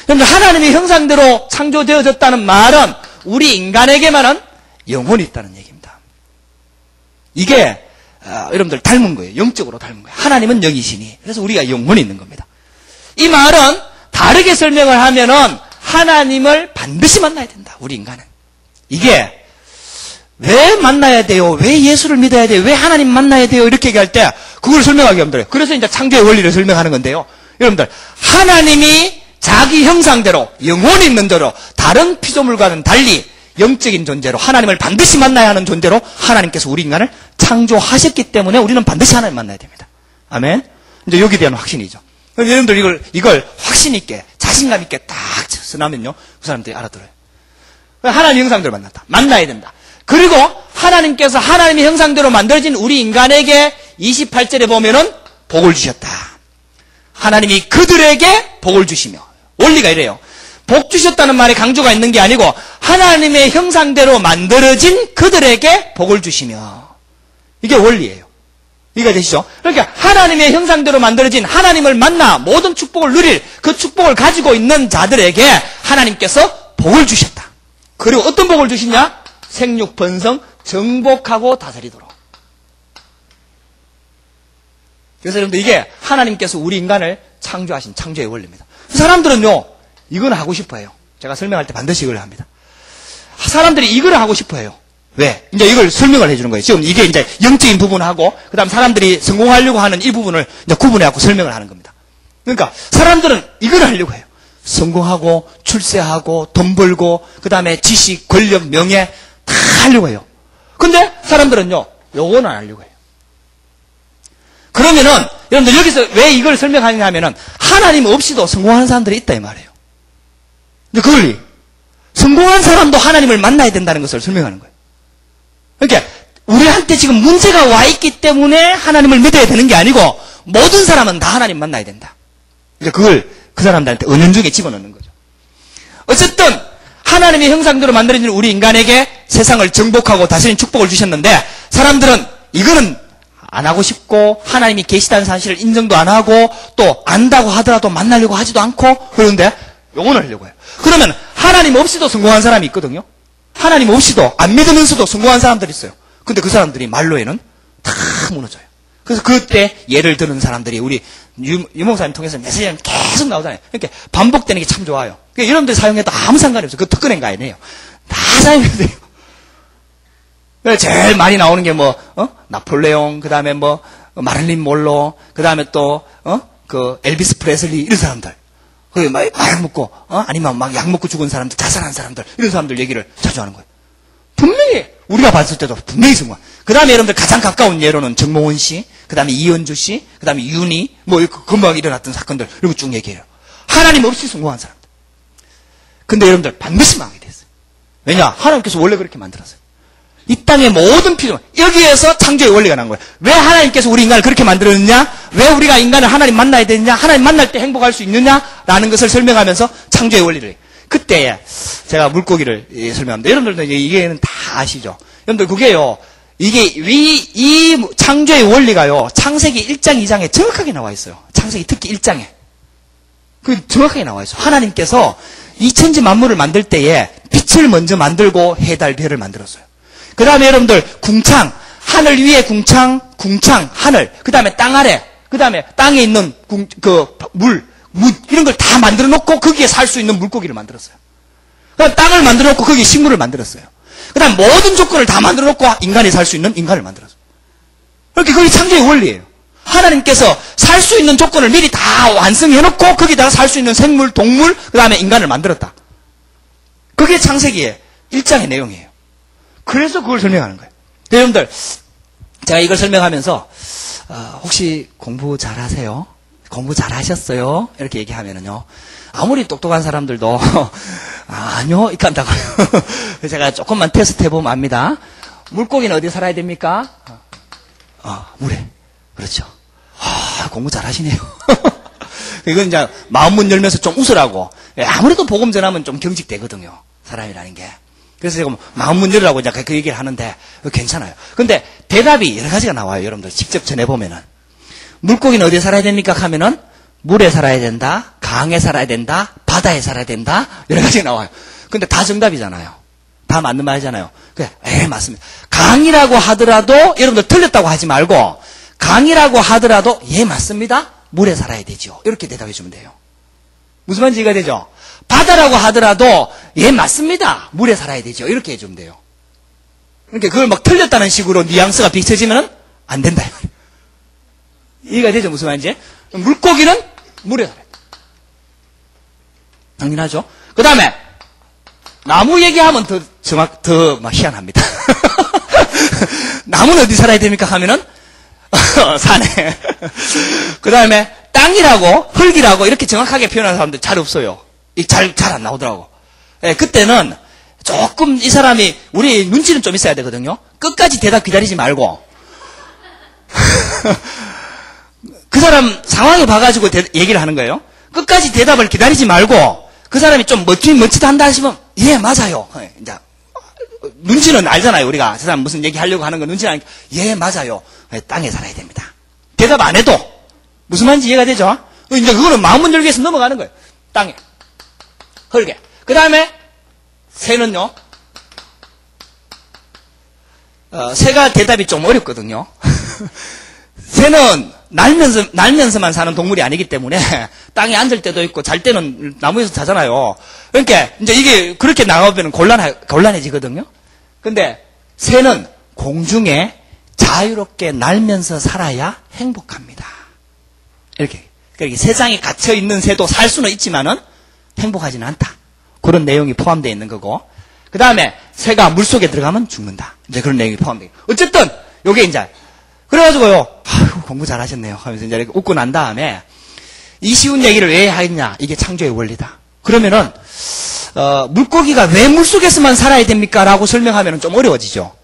그런데 하나님의 형상대로 창조되어졌다는 말은 우리 인간에게만은 영혼이 있다는 얘기입니다. 이게 여러분들 닮은 거예요. 영적으로 닮은 거예요. 하나님은 영이시니. 그래서 우리가 영혼이 있는 겁니다. 이 말은 다르게 설명을 하면은 하나님을 반드시 만나야 된다. 우리 인간은. 이게 왜 만나야 돼요? 왜 예수를 믿어야 돼요? 왜 하나님 만나야 돼요? 이렇게 얘기할 때 그걸 설명하기 힘들어요. 그래서 이제 창조의 원리를 설명하는 건데요. 여러분들 하나님이 자기 형상대로 영혼이 있는 대로 다른 피조물과는 달리 영적인 존재로 하나님을 반드시 만나야 하는 존재로 하나님께서 우리 인간을 창조하셨기 때문에 우리는 반드시 하나님 만나야 됩니다. 아멘. 이제 여기에 대한 확신이죠. 여러분들 이걸 확신 있게 자신감 있게 딱 써나면요 그 사람들이 알아들어요. 하나님 형상대로 만났다. 만나야 된다. 그리고 하나님께서 하나님의 형상대로 만들어진 우리 인간에게 28절에 보면은 복을 주셨다. 하나님이 그들에게 복을 주시며. 원리가 이래요. 복 주셨다는 말에 강조가 있는 게 아니고 하나님의 형상대로 만들어진 그들에게 복을 주시며. 이게 원리예요. 이해가 되시죠? 그러니까 하나님의 형상대로 만들어진 하나님을 만나 모든 축복을 누릴 그 축복을 가지고 있는 자들에게 하나님께서 복을 주셨다. 그리고 어떤 복을 주시냐? 생육, 번성, 정복하고 다스리도록. 그래서 여러분들 이게 하나님께서 우리 인간을 창조하신 창조의 원리입니다. 사람들은요 이건 하고 싶어해요. 제가 설명할 때 반드시 이걸 합니다. 사람들이 이걸 하고 싶어해요. 왜? 이제 이걸 설명을 해주는 거예요. 지금 이게 이제 영적인 부분하고, 그 다음 사람들이 성공하려고 하는 이 부분을 이제 구분해갖고 설명을 하는 겁니다. 그러니까 사람들은 이걸 하려고 해요. 성공하고, 출세하고, 돈 벌고, 그 다음에 지식, 권력, 명예, 다 하려고 해요. 근데 사람들은요, 요거는 안 하려고 해요. 그러면은, 여러분들 여기서 왜 이걸 설명하냐 하면은, 하나님 없이도 성공하는 사람들이 있다, 이 말이에요. 근데 그걸, 성공한 사람도 하나님을 만나야 된다는 것을 설명하는 거예요. 그러니까 우리한테 지금 문제가 와 있기 때문에 하나님을 믿어야 되는 게 아니고 모든 사람은 다 하나님 만나야 된다. 그러니까 그걸 그 사람들한테 은연중에 집어넣는 거죠. 어쨌든 하나님의 형상대로 만들어진 우리 인간에게 세상을 정복하고 다스리는 축복을 주셨는데 사람들은 이거는 안 하고 싶고 하나님이 계시다는 사실을 인정도 안 하고 또 안다고 하더라도 만나려고 하지도 않고 그런데 요거는 하려고 해요. 그러면 하나님 없이도 성공한 사람이 있거든요. 하나님 없이도 안 믿으면서도 성공한 사람들이 있어요. 근데 그 사람들이 말로에는 다 무너져요. 그래서 그때 예를 드는 사람들이 우리 유목사님 통해서 메시지는 계속 나오잖아요. 그러니까 반복되는 게 참 좋아요. 그러니까 여러분들이 사용해도 아무 상관이 없어요. 그 특권인 거 아니에요. 다 사용해도 돼요. 제일 많이 나오는 게 나폴레옹, 그 다음에 마릴린 몰로, 그 다음에 또, 엘비스 프레슬리, 이런 사람들. 거기 막 먹고, 아니면 막 약 먹고 죽은 사람들, 자살한 사람들, 이런 사람들 얘기를 자주 하는 거예요. 분명히, 우리가 봤을 때도 분명히 성공. 그 다음에 여러분들 가장 가까운 예로는 정몽원 씨, 그 다음에 이현주 씨, 그 다음에 윤희, 금방 일어났던 사건들, 이런 거 쭉 얘기해요. 하나님 없이 성공한 사람들. 근데 여러분들 반드시 망하게 됐어요. 왜냐? 하나님께서 원래 그렇게 만들었어요. 이 땅의 모든 피조, 여기에서 창조의 원리가 난 거예요. 왜 하나님께서 우리 인간을 그렇게 만들었느냐? 왜 우리가 인간을 하나님 만나야 되느냐? 하나님 만날 때 행복할 수 있느냐? 라는 것을 설명하면서 창조의 원리를 해요. 그때 제가 물고기를 설명합니다. 여러분들도 이게는 다 아시죠? 여러분들 그게요, 이 창조의 원리가요, 창세기 1장, 2장에 정확하게 나와 있어요. 창세기 특히 1장에. 그 정확하게 나와 있어요. 하나님께서 이 천지 만물을 만들 때에 빛을 먼저 만들고 해, 달, 별을 만들었어요. 그 다음에 여러분들 궁창, 하늘 위에 궁창, 하늘. 그 다음에 땅 아래. 그 다음에 땅에 있는 물, 이런 걸 다 만들어 놓고 거기에 살 수 있는 물고기를 만들었어요. 그 다음 땅을 만들어 놓고 거기에 식물을 만들었어요. 그 다음 모든 조건을 다 만들어 놓고 인간이 살 수 있는 인간을 만들었어요. 그렇게 그게 창조의 원리예요. 하나님께서 살 수 있는 조건을 미리 다 완성해 놓고 거기다가 살 수 있는 생물, 동물, 그 다음에 인간을 만들었다. 그게 창세기의 1장의 내용이에요. 그래서 그걸 설명하는 거예요. 여러분들, 제가 이걸 설명하면서 혹시 공부 잘하세요? 공부 잘하셨어요? 이렇게 얘기하면은요, 아무리 똑똑한 사람들도 아니요 이렇게 한다고요. 제가 조금만 테스트 해보면 압니다. 물고기는 어디 살아야 됩니까? 물에. 그렇죠. 공부 잘하시네요. 이건 이제 마음문 열면서 좀 웃으라고. 아무래도 복음 전하면 좀 경직되거든요, 사람이라는 게. 그래서 제가 마음문 열으라고 이제 그 얘기를 하는데 괜찮아요. 근데 대답이 여러 가지가 나와요. 여러분들 직접 전해보면은. 물고기는 어디에 살아야 됩니까? 하면은 물에 살아야 된다, 강에 살아야 된다, 바다에 살아야 된다, 여러 가지가 나와요. 근데 다 정답이잖아요. 다 맞는 말이잖아요. 그래, 맞습니다. 강이라고 하더라도 여러분들 틀렸다고 하지 말고, 강이라고 하더라도 맞습니다. 물에 살아야 되죠. 이렇게 대답해 주면 돼요. 무슨 말인지 이해가 되죠? 바다라고 하더라도 맞습니다. 물에 살아야 되죠. 이렇게 해주면 돼요. 그러니까 그걸 막 틀렸다는 식으로 뉘앙스가 비춰지면 안 된다. 이해가 되죠? 무슨 말인지? 물고기는 물에 살아야 돼요. 당연하죠? 그 다음에 나무 얘기하면 더 희한합니다. 나무는 어디 살아야 됩니까? 하면은 산에. 그 다음에 땅이라고 흙이라고 이렇게 정확하게 표현하는 사람들 잘 없어요. 잘 안 나오더라고. 그때는 조금 이 사람이 우리 눈치는 좀 있어야 되거든요. 끝까지 대답 기다리지 말고 그 사람 상황을 봐가지고 얘기를 하는 거예요. 끝까지 대답을 기다리지 말고 그 사람이 좀 멋지다 한다 하시면 맞아요. 이제 눈치는 알잖아요. 우리가 저 사람 무슨 얘기하려고 하는 거 눈치는 아니까 맞아요. 땅에 살아야 됩니다. 대답 안 해도 무슨 말인지 이해가 되죠? 이제 그거는 마음문 열기 위해서 넘어가는 거예요. 땅에 흙에. 그 다음에 새는요. 새가 대답이 좀 어렵거든요. 새는 날면서만 사는 동물이 아니기 때문에 땅에 앉을 때도 있고 잘 때는 나무에서 자잖아요. 그러니까 이제 이게 그렇게 나오면 곤란해지거든요. 근데 새는 공중에 자유롭게 날면서 살아야 행복합니다. 이렇게. 그러니까 세상에 갇혀 있는 새도 살 수는 있지만은 행복하지는 않다. 그런 내용이 포함되어 있는 거고. 그 다음에 새가 물속에 들어가면 죽는다. 이제 그런 내용이 포함되어 있고. 어쨌든 요게 이제 그래가지고요. 공부 잘하셨네요. 하면서 이제 이렇게 웃고 난 다음에 이 쉬운 얘기를 왜 하겠냐? 이게 창조의 원리다. 그러면은 물고기가 왜 물속에서만 살아야 됩니까? 라고 설명하면 좀 어려워지죠.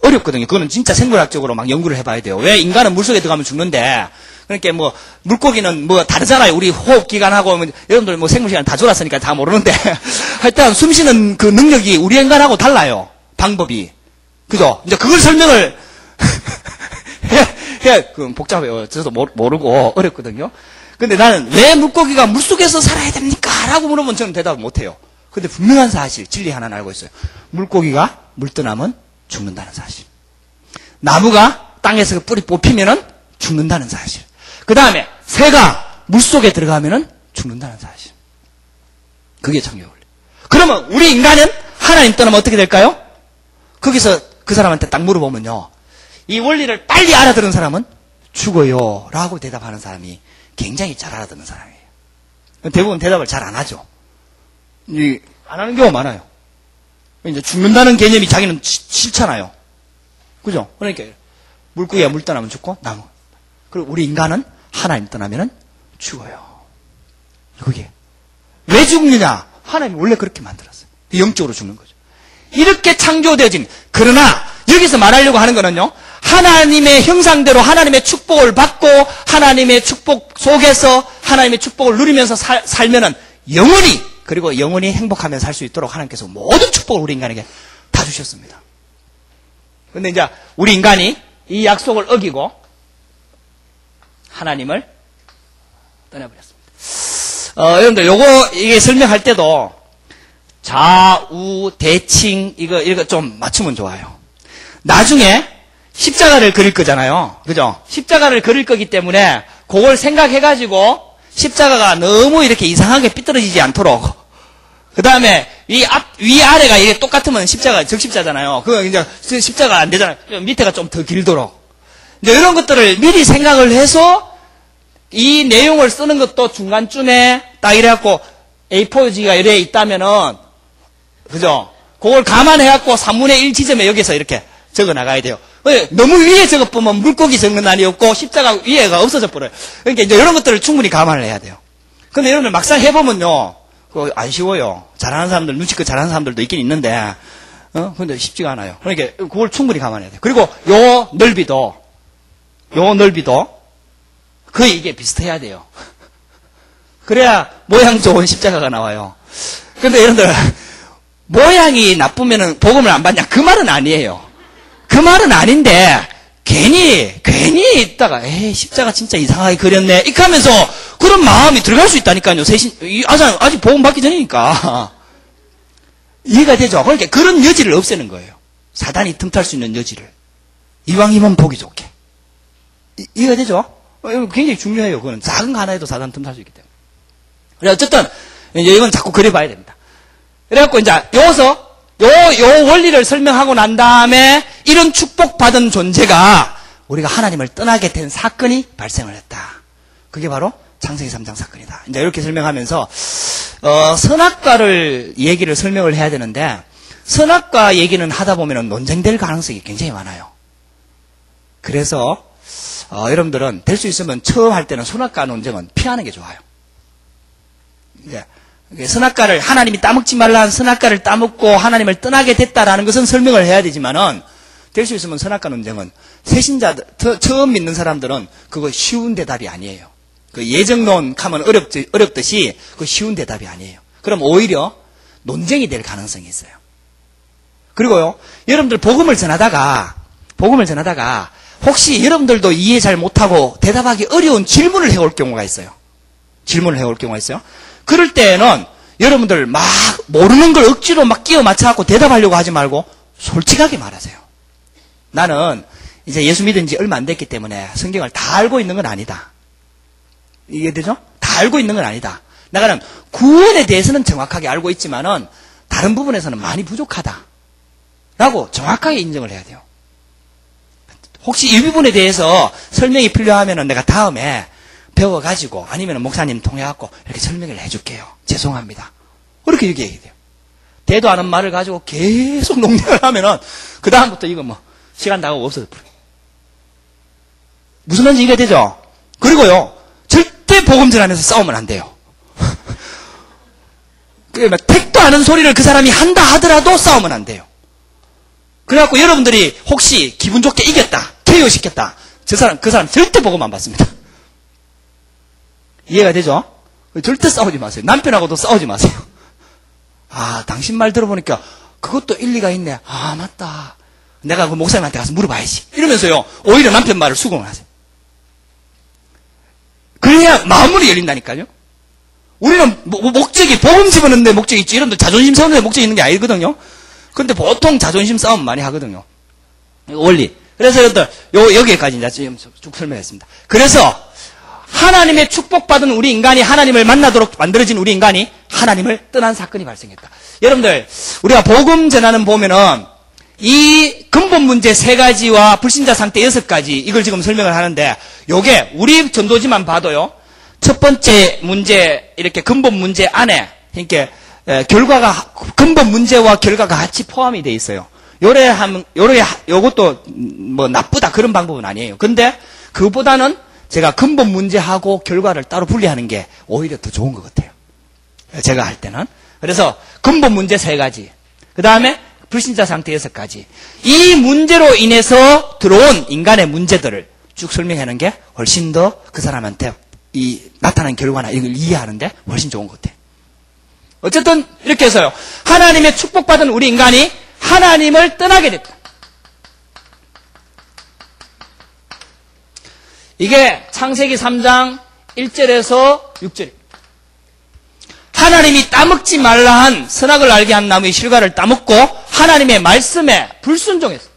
어렵거든요. 그거는 진짜 생물학적으로 막 연구를 해봐야 돼요. 왜 인간은 물속에 들어가면 죽는데, 그러니까 물고기는 다르잖아요. 우리 호흡기관하고, 여러분들 생물시간 다 졸았으니까 다 모르는데, 하여튼 숨 쉬는 그 능력이 우리 인간하고 달라요. 방법이. 그죠? 이제 그걸 설명을, 복잡해요. 저도 모르고 어렵거든요. 근데 나는 왜 물고기가 물속에서 살아야 됩니까? 라고 물어보면 저는 대답을 못해요. 근데 분명한 사실, 진리 하나는 알고 있어요. 물고기가 물 떠나면 죽는다는 사실. 나무가 땅에서 뿌리 뽑히면은 죽는다는 사실. 그 다음에 새가 물속에 들어가면은 죽는다는 사실. 그게 창조의 원리. 그러면 우리 인간은 하나님 떠나면 어떻게 될까요? 거기서 그 사람한테 딱 물어보면요. 이 원리를 빨리 알아들은 사람은 죽어요. 라고 대답하는 사람이 굉장히 잘 알아듣는 사람이에요. 대부분 대답을 잘 안 하죠. 안 하는 경우가 많아요. 이제 죽는다는 개념이 자기는 싫잖아요. 그죠? 그러니까 물고기가 물 떠나면 죽고 나무. 그리고 우리 인간은 하나님 떠나면은 죽어요. 그게 왜 죽느냐? 하나님이 원래 그렇게 만들었어요. 영적으로 죽는 거죠. 이렇게 창조되어진, 그러나 여기서 말하려고 하는 거는요, 하나님의 형상대로 하나님의 축복을 받고 하나님의 축복 속에서 하나님의 축복을 누리면서 살면은 영원히, 그리고 영원히 행복하면서 살 수 있도록 하나님께서 모든 축복을 우리 인간에게 다 주셨습니다. 근데 이제 우리 인간이 이 약속을 어기고 하나님을 떠나버렸습니다. 여러분들 이게 설명할 때도 좌우 대칭 이거 좀 맞추면 좋아요. 나중에 십자가를 그릴 거잖아요. 그죠? 십자가를 그릴 거기 때문에 그걸 생각해가지고 십자가가 너무 이렇게 이상하게 삐뚤어지지 않도록 그 다음에 위아래가 이게 똑같으면 십자가 적십자잖아요. 그거 이제 십자가 안 되잖아요. 밑에가 좀 더 길도록. 이제 이런 것들을 미리 생각을 해서 이 내용을 쓰는 것도 중간쯤에 딱 이래갖고 A4지가 이래 있다면은, 그죠? 그걸 감안해갖고 3분의 1 지점에 여기서 이렇게 적어 나가야 돼요. 너무 위에 적어보면 물고기 적는 날이 없고 십자가 위에가 없어져 버려요. 그러니까 이제 이런 것들을 충분히 감안을 해야 돼요. 근데 여러분들 막상 해보면요, 그거 안 쉬워요. 잘하는 사람들, 눈치껏 잘하는 사람들도 있긴 있는데, 근데 쉽지가 않아요. 그러니까 그걸 충분히 감안해야 돼요. 그리고 요 넓이도 거의 이게 비슷해야 돼요. 그래야 모양 좋은 십자가가 나와요. 근데 여러분들, 모양이 나쁘면은 복음을 안 받냐? 그 말은 아니에요. 그 말은 아닌데, 괜히 있다가, 에이, 십자가 진짜 이상하게 그렸네. 이렇게 하면서 그런 마음이 들어갈 수 있다니까요. 아직 복음 받기 전이니까. 이해가 되죠? 그러니까 그런 여지를 없애는 거예요. 사단이 틈탈 수 있는 여지를. 이왕이면 보기 좋게. 이해가 되죠? 굉장히 중요해요. 그거는 작은 거 하나에도 사단 틈탈 수 있기 때문에. 그래, 어쨌든, 이제 이건 자꾸 그려봐야 됩니다. 그래갖고, 이제, 여기서, 요 원리를 설명하고 난 다음에, 이런 축복받은 존재가, 우리가 하나님을 떠나게 된 사건이 발생을 했다. 그게 바로 창세기 3장 사건이다. 이제 이렇게 설명하면서, 선악과를 얘기를 설명을 해야 되는데, 선악과 얘기는 하다 보면은 논쟁될 가능성이 굉장히 많아요. 그래서, 여러분들은 될 수 있으면 처음 할 때는 선악과 논쟁은 피하는 게 좋아요. 선악과를 하나님이 따먹지 말라는 선악과를 따먹고 하나님을 떠나게 됐다라는 것은 설명을 해야 되지만은 될 수 있으면 선악과 논쟁은 새신자들 처음 믿는 사람들은 그거 쉬운 대답이 아니에요. 그 예정론 하면 어렵듯이 그 쉬운 대답이 아니에요. 그럼 오히려 논쟁이 될 가능성이 있어요. 그리고요, 여러분들 복음을 전하다가 혹시 여러분들도 이해 잘 못하고 대답하기 어려운 질문을 해올 경우가 있어요. 그럴 때는 여러분들 막 모르는 걸 억지로 막 끼워 맞춰갖고 대답하려고 하지 말고 솔직하게 말하세요. 나는 이제 예수 믿은 지 얼마 안 됐기 때문에 성경을 다 알고 있는 건 아니다. 이해되죠? 다 알고 있는 건 아니다. 나는 구원에 대해서는 정확하게 알고 있지만은 다른 부분에서는 많이 부족하다. 라고 정확하게 인정을 해야 돼요. 혹시 이 부분에 대해서 설명이 필요하면은 내가 다음에 배워가지고 아니면 목사님 통해갖고 이렇게 설명을 해줄게요. 죄송합니다. 그렇게 얘기해야 돼요. 대도 않은 말을 가지고 계속 농담을 하면은 그 다음부터 이거 뭐 시간 나가고 없어져 버려요. 무슨 말인지 이해가 되죠? 그리고요, 절대 복음 전하면서 싸우면 안 돼요. 택도 않은 소리를 그 사람이 한다 하더라도 싸우면 안 돼요. 그래갖고 여러분들이 혹시 기분 좋게 이겼다, KO 시켰다, 그 사람 절대 복음 안 받습니다. 이해가 되죠? 절대 싸우지 마세요. 남편하고도 싸우지 마세요. 아, 당신 말 들어보니까 그것도 일리가 있네. 아, 맞다. 내가 그 목사님한테 가서 물어봐야지. 이러면서요, 오히려 남편 말을 수긍을 하세요. 그래야 마음문이 열린다니까요. 우리는 목적이 복음 집어넣는 데 목적이 있지, 이런데 자존심 세우는 데 목적이 있는 게 아니거든요. 근데 보통 자존심 싸움 많이 하거든요. 원리. 그래서 여러분들, 여기까지 이제 지금 쭉 설명했습니다. 그래서 하나님의 축복받은 우리 인간이 하나님을 만나도록 만들어진 우리 인간이 하나님을 떠난 사건이 발생했다. 여러분들, 우리가 복음 전하는 보면은 이 근본 문제 3가지와 불신자 상태 6가지, 이걸 지금 설명을 하는데, 요게 우리 전도지만 봐도요, 첫 번째 문제, 이렇게 근본 문제 안에, 이렇게 결과가, 근본 문제와 결과가 같이 포함이 되어 있어요. 요것도 뭐 나쁘다 그런 방법은 아니에요. 근데 그보다는 제가 근본 문제하고 결과를 따로 분리하는 게 오히려 더 좋은 것 같아요. 제가 할 때는. 그래서 근본 문제 3가지. 그 다음에 불신자 상태 6가지. 이 문제로 인해서 들어온 인간의 문제들을 쭉 설명하는 게 훨씬 더 그 사람한테 이 나타난 결과나 이걸 이해하는데 훨씬 좋은 것 같아요. 어쨌든 이렇게 해서요, 하나님의 축복받은 우리 인간이 하나님을 떠나게 됐다. 이게 창세기 3장 1절에서 6절입니다. 하나님이 따먹지 말라 한 선악을 알게 한 나무의 실과를 따먹고 하나님의 말씀에 불순종했어요.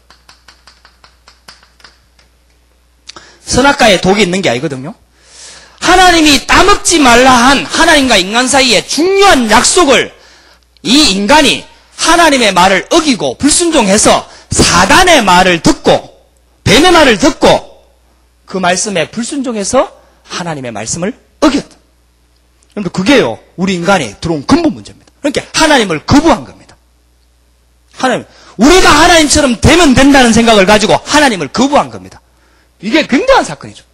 선악과에 독이 있는 게 아니거든요. 하나님이 따먹지 말라 한 하나님과 인간 사이에 중요한 약속을 이 인간이 하나님의 말을 어기고 불순종해서 사단의 말을 듣고 뱀의 말을 듣고 그 말씀에 불순종해서 하나님의 말씀을 어겼다. 그런데 그게요, 우리 인간이 들어온 근본 문제입니다. 그러니까 하나님을 거부한 겁니다. 우리가 하나님처럼 되면 된다는 생각을 가지고 하나님을 거부한 겁니다. 이게 굉장한 사건이죠.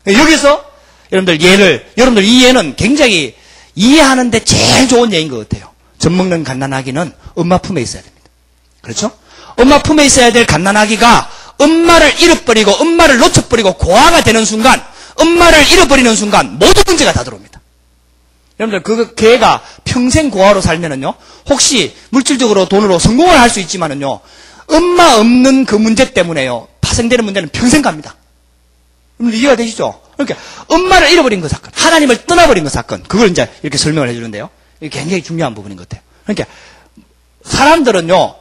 여기서 여러분들 이 예는 굉장히 이해하는데 제일 좋은 예인 것 같아요. 젖 먹는 갓난아기는 엄마 품에 있어야 됩니다. 그렇죠? 엄마 품에 있어야 될 갓난아기가 엄마를 잃어버리고 엄마를 놓쳐버리고 고아가 되는 순간, 엄마를 잃어버리는 순간 모든 문제가 다 들어옵니다. 여러분들 걔가 평생 고아로 살면은요, 혹시 물질적으로 돈으로 성공을 할 수 있지만은요, 엄마 없는 그 문제 때문에요, 파생되는 문제는 평생 갑니다. 여러분들 이해가 되시죠? 그러니까 엄마를 잃어버린 그 사건, 하나님을 떠나버린 그 사건, 그걸 이제 이렇게 설명을 해주는데요. 이게 굉장히 중요한 부분인 것 같아요. 그러니까 사람들은요,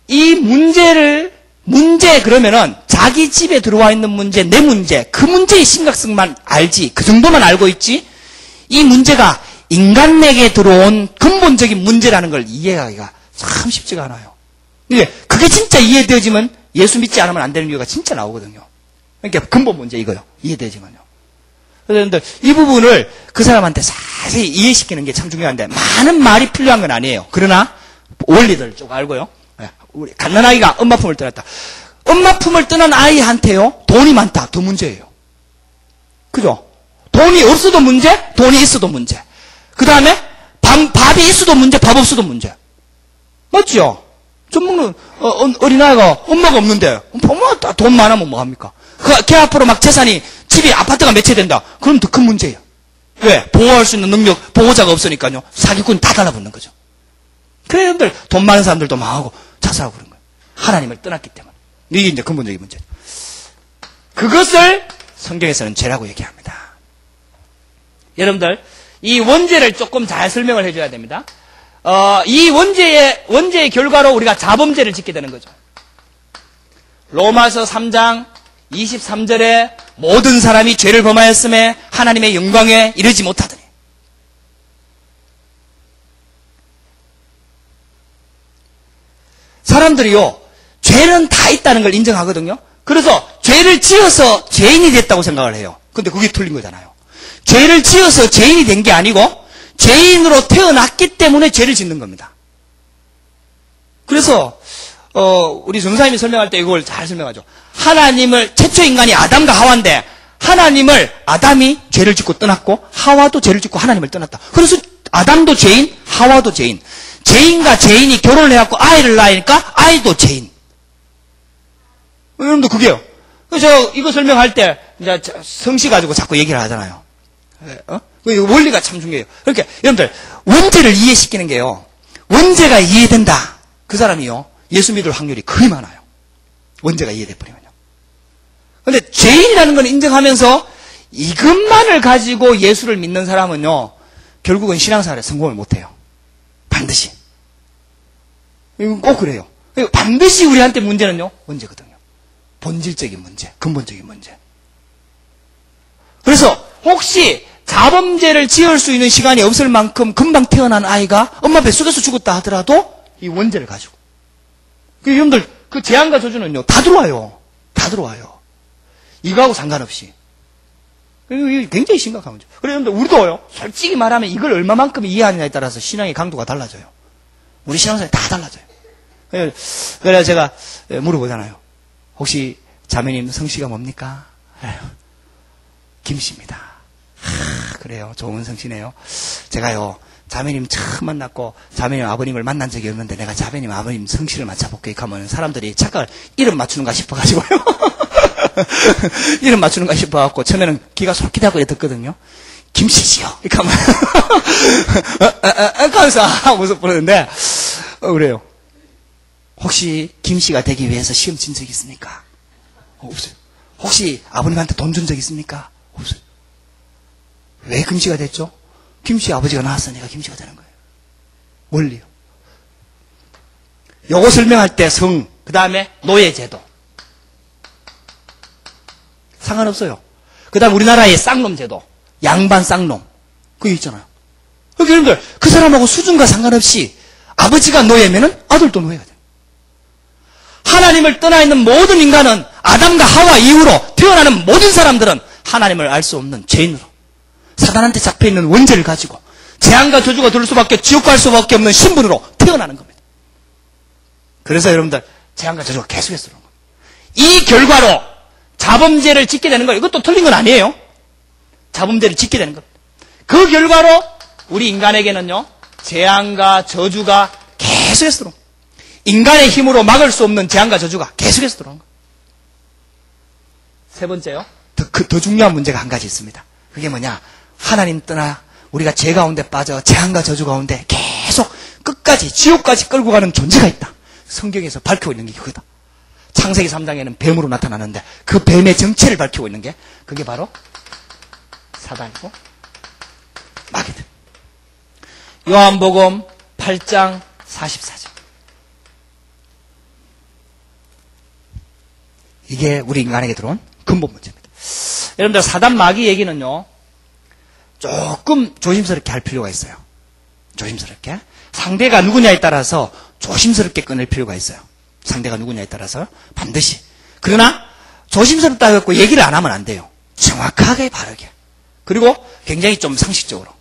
이 문제 그러면은 자기 집에 들어와 있는 문제, 내 문제, 그 문제의 심각성만 알지, 그 정도만 알고 있지, 이 문제가 인간에게 들어온 근본적인 문제라는 걸 이해하기가 참 쉽지가 않아요. 그게 진짜 이해되어지면 예수 믿지 않으면 안 되는 이유가 진짜 나오거든요. 그러니까 근본 문제 이거요. 이해되지만요. 그런데 이 부분을 그 사람한테 자세히 이해시키는 게 참 중요한데, 많은 말이 필요한 건 아니에요. 그러나 원리들을 쭉 알고요. 우리 갓난아기가 엄마 품을 떠났다. 엄마 품을 떠난 아이한테요, 돈이 많다, 더 문제예요. 그죠? 돈이 없어도 문제, 돈이 있어도 문제. 그 다음에 밥이 있어도 문제, 밥 없어도 문제. 맞죠? 좀 먹는 어린아이가 엄마가 없는데 엄마 돈 많으면 뭐 합니까? 걔 앞으로 막 재산이, 집이 아파트가 몇 채 된다. 그럼 더 큰 문제예요. 왜? 보호할 수 있는 능력, 보호자가 없으니까요. 사기꾼이 다 달라붙는 거죠. 그래, 여러분들 돈 많은 사람들도 망하고 자살하고 그런 거예요. 하나님을 떠났기 때문에. 이게 이제 근본적인 문제죠. 그것을 성경에서는 죄라고 얘기합니다. 여러분들, 이 원죄를 조금 잘 설명을 해줘야 됩니다. 이 원죄의 결과로 우리가 자범죄를 짓게 되는 거죠. 로마서 3장 23절에 모든 사람이 죄를 범하였음에 하나님의 영광에 이르지 못하더니. 사람들이요, 죄는 다 있다는 걸 인정하거든요. 그래서 죄를 지어서 죄인이 됐다고 생각을 해요. 근데 그게 틀린 거잖아요. 죄를 지어서 죄인이 된 게 아니고 죄인으로 태어났기 때문에 죄를 짓는 겁니다. 그래서 우리 전사님이 설명할 때 이걸 잘 설명하죠. 하나님을, 최초 인간이 아담과 하와인데 아담이 죄를 짓고 떠났고 하와도 죄를 짓고 하나님을 떠났다. 그래서 아담도 죄인, 하와도 죄인. 죄인과 죄인이 결혼을 해갖고 아이를 낳으니까 아이도 죄인. 여러분도 그게요. 그래서 이거 설명할 때 이제 성씨 가지고 자꾸 얘기를 하잖아요. 원리가 참 중요해요. 그러니까 여러분들 원죄를 이해시키는 게요, 원죄가 이해된다, 그 사람이요 예수 믿을 확률이 거의 많아요. 원죄가 이해돼 버리면요. 그런데 죄인이라는 걸 인정하면서 이것만을 가지고 예수를 믿는 사람은요, 결국은 신앙생활에 성공을 못해요. 반드시. 이건 꼭 그래요. 반드시 우리한테 문제는요, 원죄거든요. 본질적인 문제, 근본적인 문제. 그래서 혹시 자범죄를 지을 수 있는 시간이 없을 만큼 금방 태어난 아이가 엄마 뱃속에서 죽었다 하더라도 이 원죄를 가지고. 여러분들 그 재앙과 저주는요, 다 들어와요. 다 들어와요. 이거하고 상관없이. 이게 굉장히 심각한 문제. 그래서 여러분들 우리도요, 솔직히 말하면 이걸 얼마만큼 이해하느냐에 따라서 신앙의 강도가 달라져요. 우리 신앙생활이 다 달라져요. 그래서 제가 물어보잖아요. 혹시 자매님 성씨가 뭡니까? 김씨입니다. 그래요. 좋은 성씨네요. 제가요, 자매님 처음 만났고 자매님 아버님을 만난 적이 없는데 내가 자매님 아버님 성씨를 맞춰볼게. 이렇게 하면 사람들이 착각을 이름 맞추는가 싶어가지고요. 이름 맞추는가 싶어갖고 처음에는 귀가 솔깃하고 듣거든요. 김씨지요. 이렇게 하면 하면서 웃어 보는데 그래요. 혹시 김씨가 되기 위해서 시험 친 적 있습니까? 없어요. 혹시 아버님한테 돈 준 적 있습니까? 없어요. 왜 김씨가 됐죠? 김씨 아버지가 나왔으니까 김씨가 되는 거예요. 원리요. 요거 설명할 때 성, 그 다음에 노예제도. 상관없어요. 그 다음 우리나라의 쌍놈 제도, 양반 쌍놈, 그게 있잖아요. 그러니까 여러분들, 그 사람하고 수준과 상관없이 아버지가 노예면은 아들도 노예가 돼요. 하나님을 떠나 있는 모든 인간은 아담과 하와 이후로 태어나는 모든 사람들은 하나님을 알 수 없는 죄인으로 사단한테 잡혀있는 원죄를 가지고 재앙과 저주가 들을 수밖에 지옥 갈 수밖에 없는 신분으로 태어나는 겁니다. 그래서 여러분들 재앙과 저주가 계속해서 들어오는 겁니다. 이 결과로 자범죄를 짓게 되는 거예요. 이것도 틀린 건 아니에요. 자범죄를 짓게 되는 겁니다. 그 결과로 우리 인간에게는요 재앙과 저주가 계속해서 들어옵니다. 인간의 힘으로 막을 수 없는 재앙과 저주가 계속해서 들어오는 거예요. 세 번째요. 더 중요한 문제가 한 가지 있습니다. 그게 뭐냐? 하나님 떠나 우리가 죄 가운데 빠져 재앙과 저주 가운데 계속 끝까지 지옥까지 끌고 가는 존재가 있다. 성경에서 밝히고 있는 게 그거다. 창세기 3장에는 뱀으로 나타나는데 그 뱀의 정체를 밝히고 있는 게 그게 바로 사단이고 마귀들. 요한복음 8장 44절. 이게 우리 인간에게 들어온 근본 문제입니다. 여러분들 사단 마귀 얘기는요 조금 조심스럽게 할 필요가 있어요. 조심스럽게. 상대가 누구냐에 따라서 조심스럽게 꺼낼 필요가 있어요. 상대가 누구냐에 따라서 반드시. 그러나 조심스럽다 해갖고 얘기를 안 하면 안 돼요. 정확하게 바르게. 그리고 굉장히 좀 상식적으로.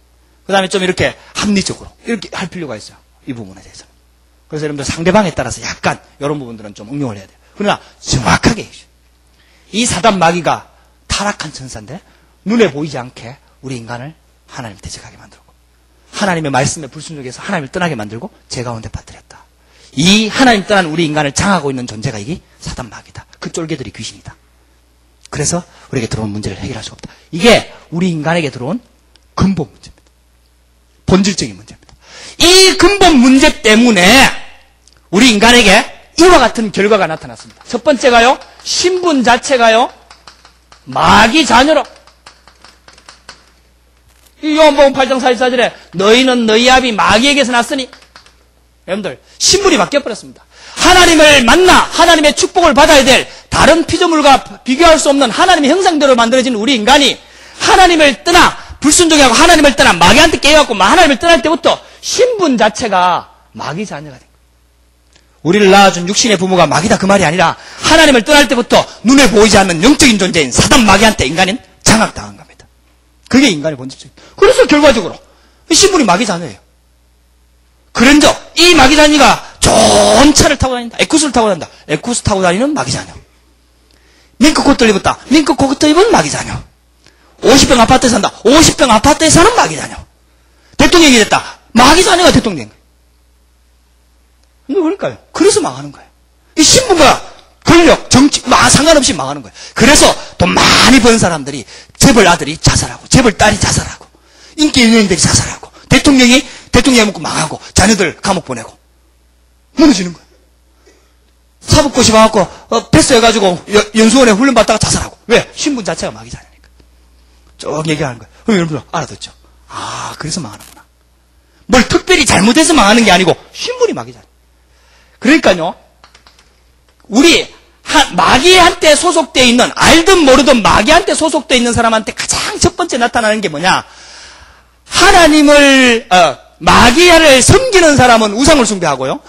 그 다음에 좀 이렇게 합리적으로. 이렇게 할 필요가 있어요. 이 부분에 대해서. 그래서 여러분들 상대방에 따라서 약간 이런 부분들은 좀 응용을 해야 돼요. 그러나 정확하게 해주세요. 이 사단 마귀가 타락한 천사인데 눈에 보이지 않게 우리 인간을 하나님 대적하게 만들고 하나님의 말씀에 불순종해서 하나님을 떠나게 만들고 죄 가운데 빠뜨렸다. 이 하나님 떠난 우리 인간을 장하고 있는 존재가 이게 사단 마귀다. 그 쫄개들이 귀신이다. 그래서 우리에게 들어온 문제를 해결할 수가 없다. 이게 우리 인간에게 들어온 근본 문제입니다. 본질적인 문제입니다. 이 근본 문제 때문에 우리 인간에게 이와 같은 결과가 나타났습니다. 첫 번째가요, 신분 자체가요, 마귀 자녀로. 이 요한복음 8장 44절에 너희는 너희 아비 마귀에게서 났으니, 여러분들 신분이 바뀌어버렸습니다. 하나님을 만나 하나님의 축복을 받아야 될 다른 피조물과 비교할 수 없는 하나님의 형상대로 만들어진 우리 인간이 하나님을 떠나 불순종하고 하나님을 떠나 마귀한테 깨어갖고 하나님을 떠날 때부터 신분 자체가 마귀 자녀가 된 거예요. 우리를 낳아준 육신의 부모가 마귀다 그 말이 아니라 하나님을 떠날 때부터 눈에 보이지 않는 영적인 존재인 사단 마귀한테 인간은 장악당한 겁니다. 그게 인간의 본질적인. 그래서 결과적으로 신분이 마귀 자녀예요. 그런저 이 마귀 자녀가 좋은 차를 타고 다닌다. 에쿠스를 타고 다닌다. 에쿠스 타고 다니는 마귀 자녀. 밍크 코트를 입었다. 밍크 코트 입은 마귀 자녀. 50평 아파트에 산다. 50평 아파트에 사는 마귀 자녀. 대통령이 됐다. 마귀 자녀가 대통령. 그러니까요. 그래서 망하는 거예요. 이 신분과 권력, 정치, 상관없이 망하는 거예요. 그래서 돈 많이 번 사람들이 재벌 아들이 자살하고, 재벌 딸이 자살하고, 인기 연예인들이 자살하고, 대통령이 먹고 망하고, 자녀들 감옥 보내고, 무너지는 거예요. 사법고시 봐갖고, 패스해가지고, 연수원에 훈련받다가 자살하고. 왜? 신분 자체가 마귀 자녀니까. 쭉 얘기하는 거예요. 그럼 여러분들 알아듣죠? 아, 그래서 망하는구나. 뭘 특별히 잘못해서 망하는 게 아니고, 신분이 마귀 자녀. 그러니까요, 우리, 마귀한테 소속되어 있는, 알든 모르든 마귀한테 소속되어 있는 사람한테 가장 첫 번째 나타나는 게 뭐냐? 하나님을, 마귀를 섬기는 사람은 우상을 숭배하고요.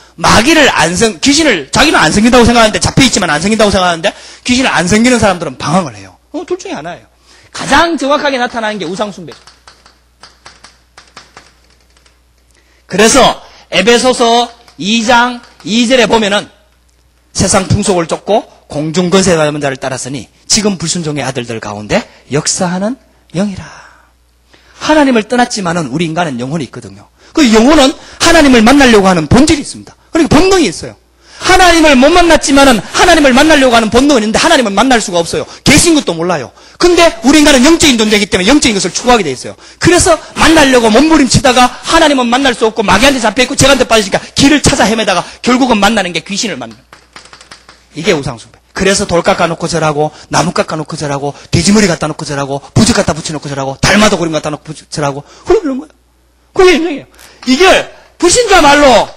귀신을, 자기는 안 섬긴다고 생각하는데, 잡혀있지만 안 섬긴다고 생각하는데, 귀신을 안 섬기는 사람들은 방황을 해요. 둘 중에 하나예요. 가장 정확하게 나타나는 게 우상 숭배죠. 그래서, 에베소서 2장 2절에 보면은, 세상 풍속을 쫓고 공중 권세받은 자를 따랐으니 지금 불순종의 아들들 가운데 역사하는 영이라. 하나님을 떠났지만은 우리 인간은 영혼이 있거든요. 그 영혼은 하나님을 만나려고 하는 본질이 있습니다. 그러니까 본능이 있어요. 하나님을 못 만났지만은 하나님을 만나려고 하는 본능은 있는데 하나님을 만날 수가 없어요. 계신 것도 몰라요. 근데 우리 인간은 영적인 존재이기 때문에 영적인 것을 추구하게 돼 있어요. 그래서 만나려고 몸부림치다가 하나님은 만날 수 없고 마귀한테 잡혀있고 재간데 빠지니까 길을 찾아 헤매다가 결국은 만나는 게 귀신을 만나는 거예요. 이게 우상숭배. 그래서 돌 깎아놓고 절하고, 나무 깎아놓고 절하고, 돼지머리 갖다 놓고 절하고, 부적 갖다 붙여놓고 절하고, 달마도 그림 갖다 놓고 절하고, 그런 거예요. 그게 인정이에요. 이걸 불신자말로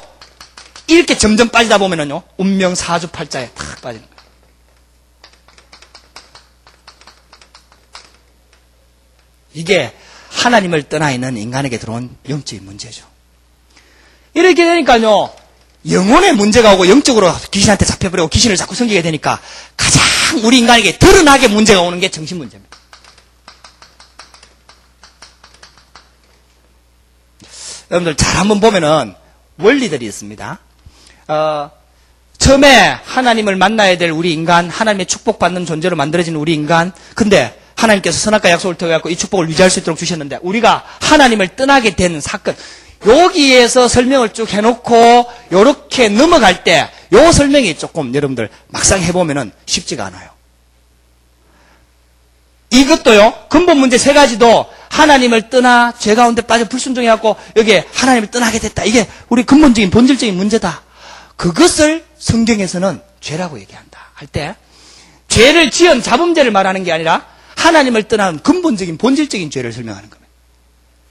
이렇게 점점 빠지다 보면은요, 운명 사주팔자에 탁 빠지는 거예요. 이게 하나님을 떠나 있는 인간에게 들어온 영적인 문제죠. 이렇게 되니까요, 영혼의 문제가 오고 영적으로 귀신한테 잡혀버리고 귀신을 자꾸 섬기게 되니까 가장 우리 인간에게 드러나게 문제가 오는 게 정신 문제입니다. 여러분들 잘 한번 보면은 원리들이 있습니다. 처음에 하나님을 만나야 될 우리 인간, 하나님의 축복받는 존재로 만들어진 우리 인간, 근데 하나님께서 선악과 약속을 통해 이 축복을 유지할 수 있도록 주셨는데 우리가 하나님을 떠나게 된 사건, 여기에서 설명을 쭉 해놓고 요렇게 넘어갈 때 요 설명이 조금 여러분들 막상 해보면은 쉽지가 않아요. 이것도요, 근본 문제 세 가지도 하나님을 떠나 죄 가운데 빠져 불순종해갖고 여기에 하나님을 떠나게 됐다. 이게 우리 근본적인 본질적인 문제다. 그것을 성경에서는 죄라고 얘기한다. 할 때 죄를 지은 자범죄를 말하는 게 아니라 하나님을 떠나는 근본적인 본질적인 죄를 설명하는 겁니다.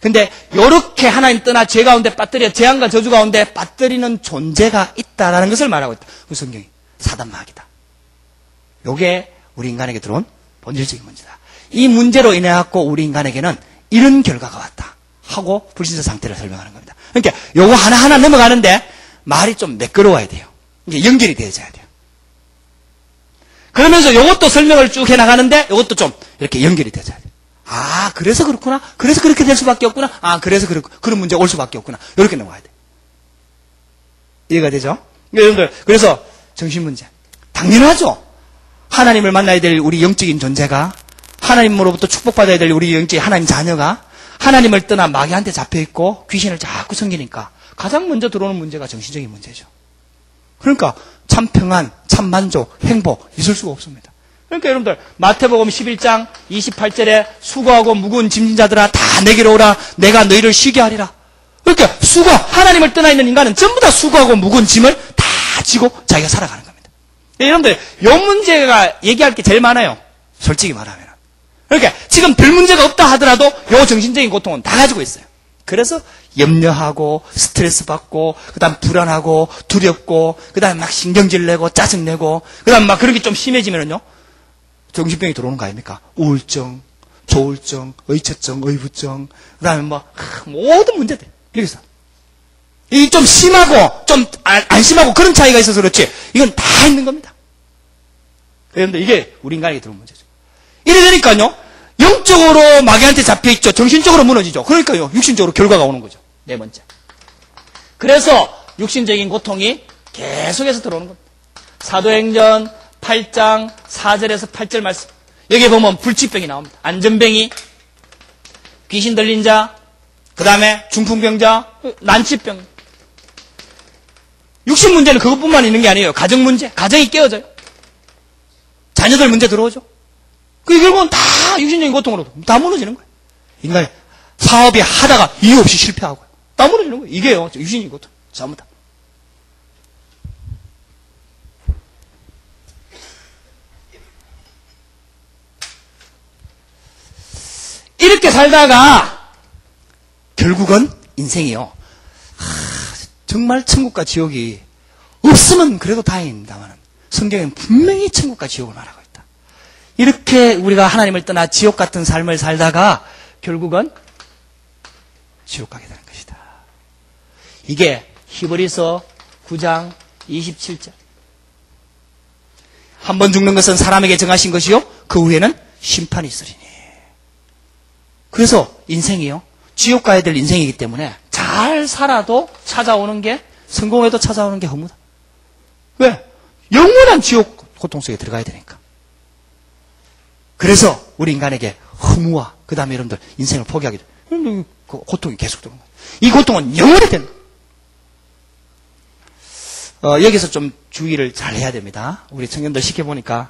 근데 요렇게 하나님 떠나 죄 가운데 빠뜨려 재앙과 저주 가운데 빠뜨리는 존재가 있다라는 것을 말하고 있다. 그 성경이 사단마귀다. 요게 우리 인간에게 들어온 본질적인 문제다. 이 문제로 인해 갖고 우리 인간에게는 이런 결과가 왔다 하고 불신자 상태를 설명하는 겁니다. 그러니까 요거 하나하나 넘어가는데 말이 좀 매끄러워야 돼요. 이게 연결이 되어져야 돼요. 그러면서 요것도 설명을 쭉 해나가는데 요것도 좀 이렇게 연결이 되어져야 돼요. 아, 그래서 그렇구나. 그래서 그렇게 될 수밖에 없구나. 아, 그래서 그런 문제가 올 수밖에 없구나. 이렇게 넘어가야 돼. 이해가 되죠? 여러분들, 그래서 정신문제. 당연하죠. 하나님을 만나야 될 우리 영적인 존재가, 하나님으로부터 축복받아야 될 우리 영적인 하나님 자녀가 하나님을 떠나 마귀한테 잡혀있고 귀신을 자꾸 섬기니까 가장 먼저 들어오는 문제가 정신적인 문제죠. 그러니까 참 평안, 참 만족, 행복 있을 수가 없습니다. 그러니까 여러분들 마태복음 11장 28절에 수고하고 무거운 짐진 자들아 다 내게로 오라 내가 너희를 쉬게 하리라. 그러니까 하나님을 떠나 있는 인간은 전부 다 수고하고 무거운 짐을 다 지고 자기가 살아가는 겁니다. 여러분들 이 문제가 얘기할 게 제일 많아요. 솔직히 말하면. 그러니까 지금 별 문제가 없다 하더라도 이 정신적인 고통은 다 가지고 있어요. 그래서 염려하고 스트레스 받고 그다음 불안하고 두렵고 그다음 막 신경질 내고 짜증 내고 그다음 막 그런 게 좀 심해지면은요 정신병이 들어오는 거 아닙니까? 우울증, 조울증, 의처증, 의부증 그다음에 뭐 모든 문제들 여기서 이 좀 심하고 좀 안 심하고 그런 차이가 있어서 그렇지 이건 다 있는 겁니다. 그런데 이게 우리 인간에게 들어온 문제죠. 이래 되니까요 영적으로 마귀한테 잡혀있죠. 정신적으로 무너지죠. 그러니까요 육신적으로 결과가 오는 거죠. 네 번째. 그래서 육신적인 고통이 계속해서 들어오는 겁니다. 사도행전 8장 4절에서 8절 말씀 여기 보면 불치병이 나옵니다. 안전병이, 귀신 들린 자, 그 다음에 중풍병자, 난치병. 육신 문제는 그것뿐만 있는 게 아니에요. 가정 문제, 가정이 깨어져요. 자녀들 문제 들어오죠. 그 결국은 다 육신적인 고통으로 다 무너지는 거예요. 인간이 사업이 하다가 이유 없이 실패하고 다 무너지는 거예요. 이게요 육신적인 고통 전부 다. 이렇게 살다가 결국은 인생이요 정말 천국과 지옥이 없으면 그래도 다행입니다만 성경에는 분명히 천국과 지옥을 말하고 있다. 이렇게 우리가 하나님을 떠나 지옥 같은 삶을 살다가 결국은 지옥 가게 되는 것이다. 이게 히브리서 9장 27절. 한 번 죽는 것은 사람에게 정하신 것이요 그 후에는 심판이 있으리니. 그래서 인생이요 지옥 가야 될 인생이기 때문에 잘 살아도 찾아오는 게 성공해도 찾아오는 게 허무다. 왜? 영원한 지옥 고통 속에 들어가야 되니까. 그래서 우리 인간에게 허무와 그 다음에 여러분들 인생을 포기하게 돼. 고통이 계속 들어오는 거예요. 이 고통은 영원히 되는 거예요. 여기서 좀 주의를 잘 해야 됩니다. 우리 청년들 시켜보니까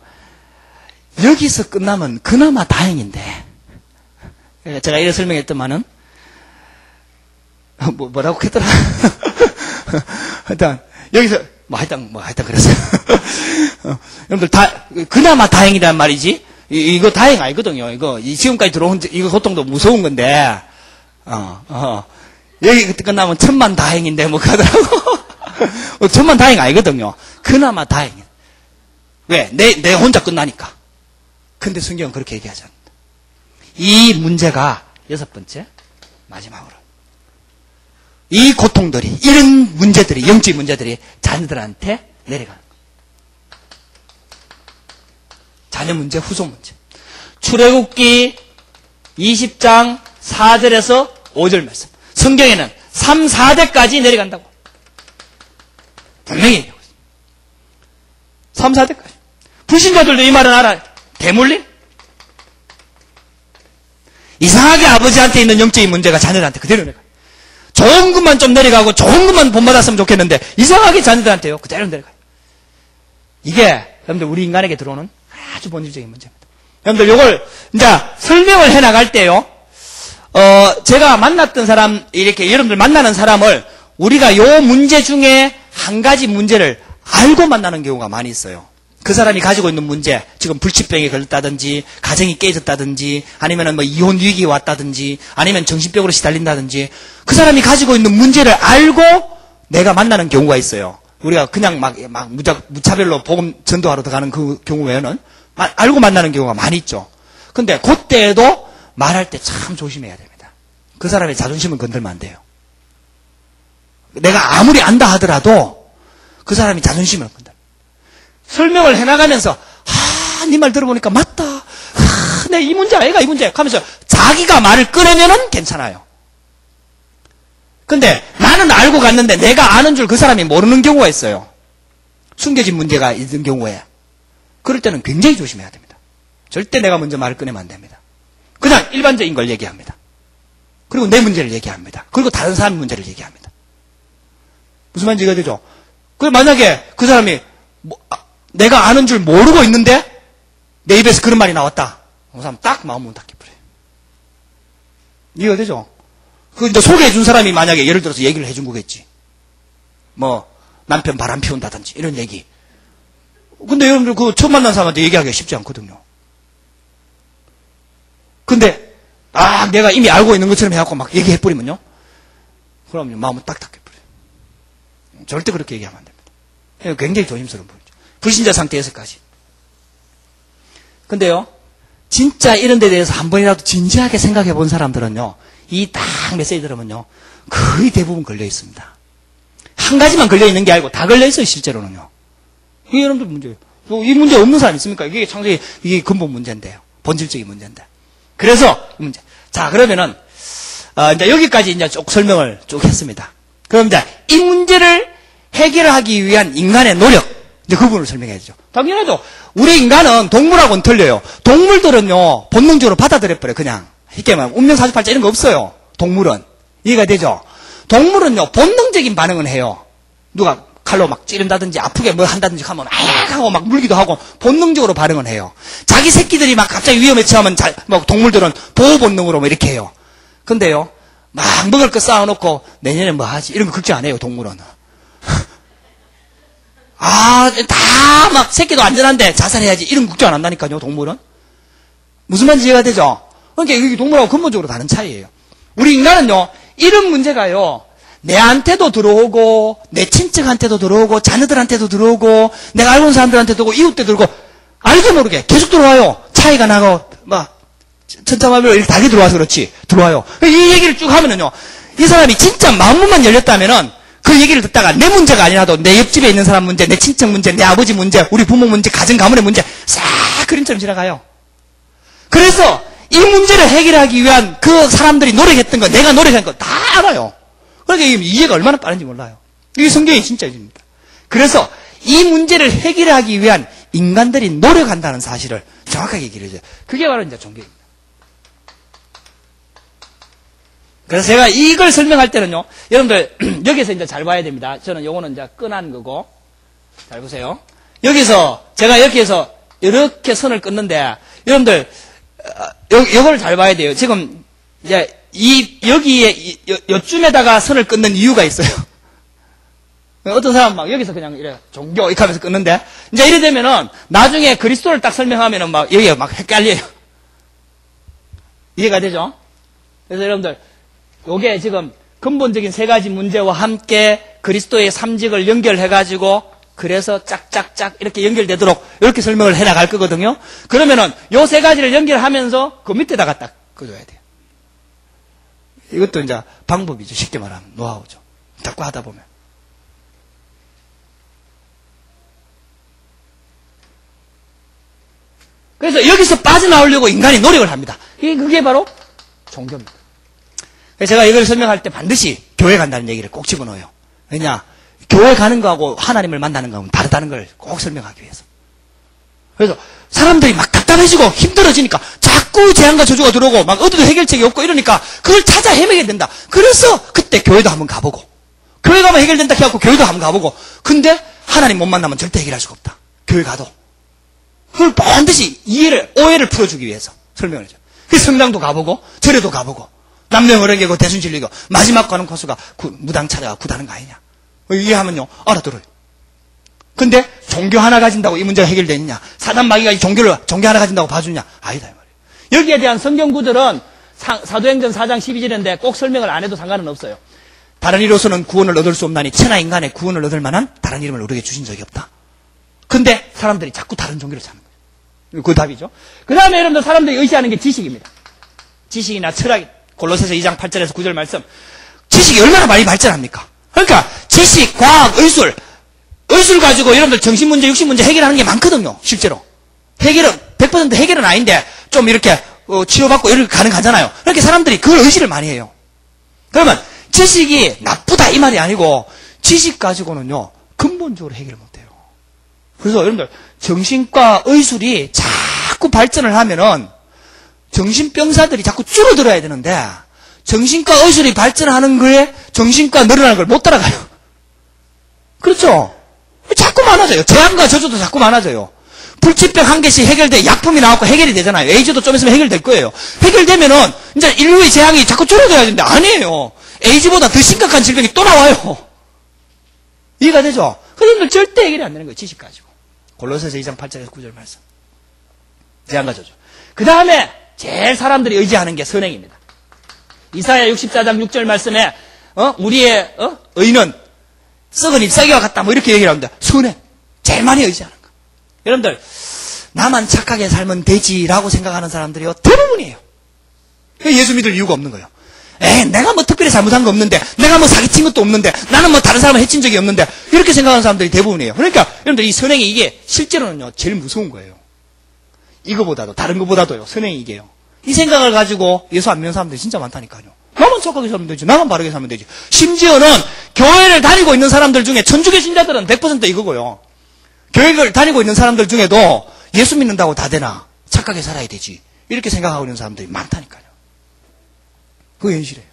여기서 끝나면 그나마 다행인데 제가 이래 설명했더만은 뭐라고 했더라? 하여튼 여기서 하여튼 그랬어요. 여러분들 그나마 다행이란 말이지. 이거 다행 아니거든요. 이거 지금까지 들어온 이거 고통도 무서운 건데 여기 그때 끝나면 천만 다행인데 뭐 하더라고. 천만 다행 아니거든요. 그나마 다행. 왜? 내 혼자 끝나니까. 근데 성경은 그렇게 얘기하지 않는다. 이 문제가 여섯 번째, 마지막으로. 이 고통들이, 이런 문제들이, 영적인 문제들이 자녀들한테 내려가는 거예요. 자녀 문제, 후손 문제. 출애굽기 20장 4절에서 5절 말씀. 성경에는 3, 4대까지 내려간다고. 분명히 얘기하고 있습니다. 3, 4대까지. 불신자들도 이 말은 알아요. 대물림? 이상하게 아버지한테 있는 영적인 문제가 자녀들한테 그대로 내려가요. 좋은 것만 좀 내려가고 좋은 것만 본받았으면 좋겠는데 이상하게 자녀들한테요. 그대로 내려가요. 이게 여러분들 우리 인간에게 들어오는 아주 본질적인 문제입니다. 여러분들 요걸 이제 설명을 해나갈 때요. 제가 만났던 사람, 이렇게 여러분들 만나는 사람을 우리가 요 문제 중에 한 가지 문제를 알고 만나는 경우가 많이 있어요. 그 사람이 가지고 있는 문제, 지금 불치병에 걸렸다든지, 가정이 깨졌다든지, 아니면 뭐 이혼 위기가 왔다든지, 아니면 정신병으로 시달린다든지, 그 사람이 가지고 있는 문제를 알고 내가 만나는 경우가 있어요. 우리가 그냥 막 무차별로 복음 전도하러 들어가는 그 경우 외에는 알고 만나는 경우가 많이 있죠. 근데 그때에도 말할 때 참 조심해야 됩니다. 그 사람의 자존심은 건들면 안 돼요. 내가 아무리 안다 하더라도 그 사람이 자존심을 건들. 설명을 해나가면서 네 말 들어보니까 맞다. 내 이 문제 아이가 이 문제 하면서 자기가 말을 꺼내면은 괜찮아요. 근데 나는 알고 갔는데 내가 아는 줄 그 사람이 모르는 경우가 있어요. 숨겨진 문제가 있는 경우에. 그럴 때는 굉장히 조심해야 됩니다. 절대 내가 먼저 말을 꺼내면 안 됩니다. 그냥 일반적인 걸 얘기합니다. 그리고 내 문제를 얘기합니다. 그리고 다른 사람 문제를 얘기합니다. 무슨 말인지 이해가 되죠? 만약에 그 사람이 내가 아는 줄 모르고 있는데 내 입에서 그런 말이 나왔다. 그 사람 딱 마음 문 닫기 버려요. 이해가 되죠? 그 이제 소개해 준 사람이 만약에 예를 들어서 얘기를 해준 거겠지. 뭐 남편 바람 피운다든지 이런 얘기. 근데 여러분들 그 처음 만난 사람한테 얘기하기가 쉽지 않거든요. 근데 내가 이미 알고 있는 것처럼 해갖고 막 얘기해 버리면요. 그러면 마음은 딱 닫게 버려요. 절대 그렇게 얘기하면 안 됩니다. 굉장히 조심스러운 부분이죠. 불신자 상태에서까지. 근데요, 진짜 이런 데 대해서 한 번이라도 진지하게 생각해 본 사람들은요, 이 딱 메시지 들으면요, 거의 대부분 걸려 있습니다. 한 가지만 걸려 있는 게 아니고 다 걸려 있어요, 실제로는요. 이게 여러분들 문제예요. 이 문제 없는 사람 있습니까? 이게 창세기, 이게 근본 문제인데요. 본질적인 문제인데. 그래서, 이 문제. 자, 그러면은, 이제 여기까지 이제 쭉 설명을 쭉 했습니다. 그럼 이제 이 문제를 해결하기 위한 인간의 노력, 이제 그 부분을 설명해야죠. 당연하죠. 우리 인간은 동물하고는 틀려요. 동물들은요, 본능적으로 받아들여버려요, 그냥. 이렇게 막, 운명사주팔자 이런 거 없어요. 동물은. 이해가 되죠? 동물은요, 본능적인 반응은 해요. 누가 칼로 막 찌른다든지, 아프게 뭐 한다든지 하면, 하고 막 물기도 하고, 본능적으로 반응은 해요. 자기 새끼들이 막 갑자기 위험에 처하면, 동물들은 보호 본능으로 뭐 이렇게 해요. 근데요, 막 먹을 거 쌓아놓고, 내년에 뭐 하지? 이런 거 걱정 안 해요, 동물은. 다 막 새끼도 안전한데 자살해야지. 이런 걱정 안 한다니까요, 동물은. 무슨 말인지 이해가 되죠? 그러니까 이게 동물하고 근본적으로 다른 차이예요. 우리 인간은요, 이런 문제가요, 내한테도 들어오고, 내 친척한테도 들어오고, 자녀들한테도 들어오고, 내가 알고 있는 사람들한테도 들어오고, 이웃때 들어오고, 알게 모르게 계속 들어와요. 차이가 나고, 천차만별 이렇게 다르게 들어와서 그렇지. 들어와요. 이 얘기를 쭉 하면은요, 이 사람이 진짜 마음만 열렸다면은, 그 얘기를 듣다가 내 문제가 아니라도 내 옆집에 있는 사람 문제, 내 친척 문제, 내 아버지 문제, 우리 부모 문제, 가정 가문의 문제 싹 그림처럼 지나가요. 그래서 이 문제를 해결하기 위한 그 사람들이 노력했던 거, 내가 노력한 거 다 알아요. 그러니까 이해가 얼마나 빠른지 몰라요. 이게 성경의 진짜 입니다. 그래서 이 문제를 해결하기 위한 인간들이 노력한다는 사실을 정확하게 얘기를 해줘요. 그게 바로 이제 종교입니다. 그래서 제가 이걸 설명할 때는요, 여러분들, 여기서 이제 잘 봐야 됩니다. 저는 요거는 이제 끈한 거고, 잘 보세요. 제가 여기에서 이렇게 선을 끊는데, 여러분들, 요거를 잘 봐야 돼요. 지금, 이제, 여기에, 요쯤에다가 선을 끊는 이유가 있어요. 어떤 사람은 막 여기서 그냥 이래, 종교, 이렇게 하면서 끊는데, 이제 이래 되면은, 나중에 그리스도를 딱 설명하면은 막, 여기가 막 헷갈려요. 이해가 되죠? 그래서 여러분들, 요게 지금 근본적인 세 가지 문제와 함께 그리스도의 삼직을 연결해가지고 그래서 짝짝짝 이렇게 연결되도록 이렇게 설명을 해나갈 거거든요. 그러면은 요 세 가지를 연결하면서 그 밑에다가 딱 바꿔줘야 돼요. 이것도 이제 방법이죠. 쉽게 말하면 노하우죠. 자꾸 하다 보면. 그래서 여기서 빠져나오려고 인간이 노력을 합니다. 그게 바로 종교입니다. 그래서 제가 이걸 설명할 때 반드시 교회 간다는 얘기를 꼭 집어넣어요. 왜냐? 교회 가는 거하고 하나님을 만나는 거하고는 다르다는 걸 꼭 설명하기 위해서. 그래서 사람들이 막 답답해지고 힘들어지니까 자꾸 재앙과 저주가 들어오고 막 어디도 해결책이 없고 이러니까 그걸 찾아 헤매게 된다. 그래서 그때 교회도 한번 가보고 교회 가면 해결된다 해갖고 교회도 한번 가보고 근데 하나님 못 만나면 절대 해결할 수가 없다. 교회 가도. 그걸 반드시 오해를 풀어주기 위해서 설명을 해줘. 그래서 성당도 가보고 절에도 가보고 남녀어른계고 대순진리고 마지막 가는 코스가 무당 찾아가 구다는 거 아니냐. 이해하면요 알아들어요. 근데 종교 하나 가진다고 이 문제가 해결되느냐? 사단 마귀가 이 종교 하나 가진다고 봐주냐? 아니다 이 말이에요. 여기에 대한 성경 구절은 사도행전 4장 12절인데 꼭 설명을 안 해도 상관은 없어요. 다른 이로서는 구원을 얻을 수 없나니 천하 인간의 구원을 얻을 만한 다른 이름을 우리에게 주신 적이 없다. 근데 사람들이 자꾸 다른 종교를 찾는 거예요. 그 답이죠. 그 다음에 여러분들 사람들이 의지하는 게 지식입니다. 지식이나 철학이 골로새서 2장 8절에서 9절 말씀. 지식이 얼마나 많이 발전합니까? 그러니까 지식, 과학, 의술 가지고 여러분들 정신문제, 육신문제 해결하는 게 많거든요. 실제로. 100% 해결은 아닌데 좀 이렇게 치료받고 이렇게 가능하잖아요. 그렇게 사람들이 그걸 의지를 많이 해요. 그러면 지식이 나쁘다 이 말이 아니고 지식 가지고는요 근본적으로 해결을 못해요. 그래서 여러분들 정신과 의술이 자꾸 발전을 하면은 정신병사들이 자꾸 줄어들어야 되는데 정신과 의술이 발전하는 거에 정신과 늘어나는 걸 못 따라가요. 그렇죠? 자꾸 많아져요. 재앙과 저주도 자꾸 많아져요. 불치병 한 개씩 해결돼 약품이 나왔고 해결이 되잖아요. 에이즈도 좀 있으면 해결될 거예요. 해결되면은 이제 인류의 재앙이 자꾸 줄어들어야 되는데 아니에요. 에이즈보다 더 심각한 질병이 또 나와요. 이해가 되죠? 그런데 절대 해결이 안 되는 거예요. 지식 가지고. 골로새서 2장 8절에서 9절 말씀. 재앙과 저주. 그 다음에 제일 사람들이 의지하는 게 선행입니다. 이사야 64장 6절 말씀에 우리의 의는 썩은 잎사귀와 같다 뭐 이렇게 얘기를 합니다. 선행. 제일 많이 의지하는 거. 여러분들 나만 착하게 살면 되지라고 생각하는 사람들이요 대부분이에요. 예수 믿을 이유가 없는 거예요. 내가 뭐 특별히 잘못한 거 없는데 내가 뭐 사기친 것도 없는데 나는 뭐 다른 사람을 해친 적이 없는데 이렇게 생각하는 사람들이 대부분이에요. 그러니까 여러분들 이 선행이 이게 실제로는요 제일 무서운 거예요. 이거보다도 다른 거보다도요 선행이 이게요. 이 생각을 가지고 예수 안 믿는 사람들이 진짜 많다니까요. 나만 착하게 살면 되지. 나만 바르게 살면 되지. 심지어는 교회를 다니고 있는 사람들 중에 천주교 신자들은 100% 이거고요. 교회를 다니고 있는 사람들 중에도 예수 믿는다고 다 되나? 착하게 살아야 되지. 이렇게 생각하고 있는 사람들이 많다니까요. 그게 현실이에요.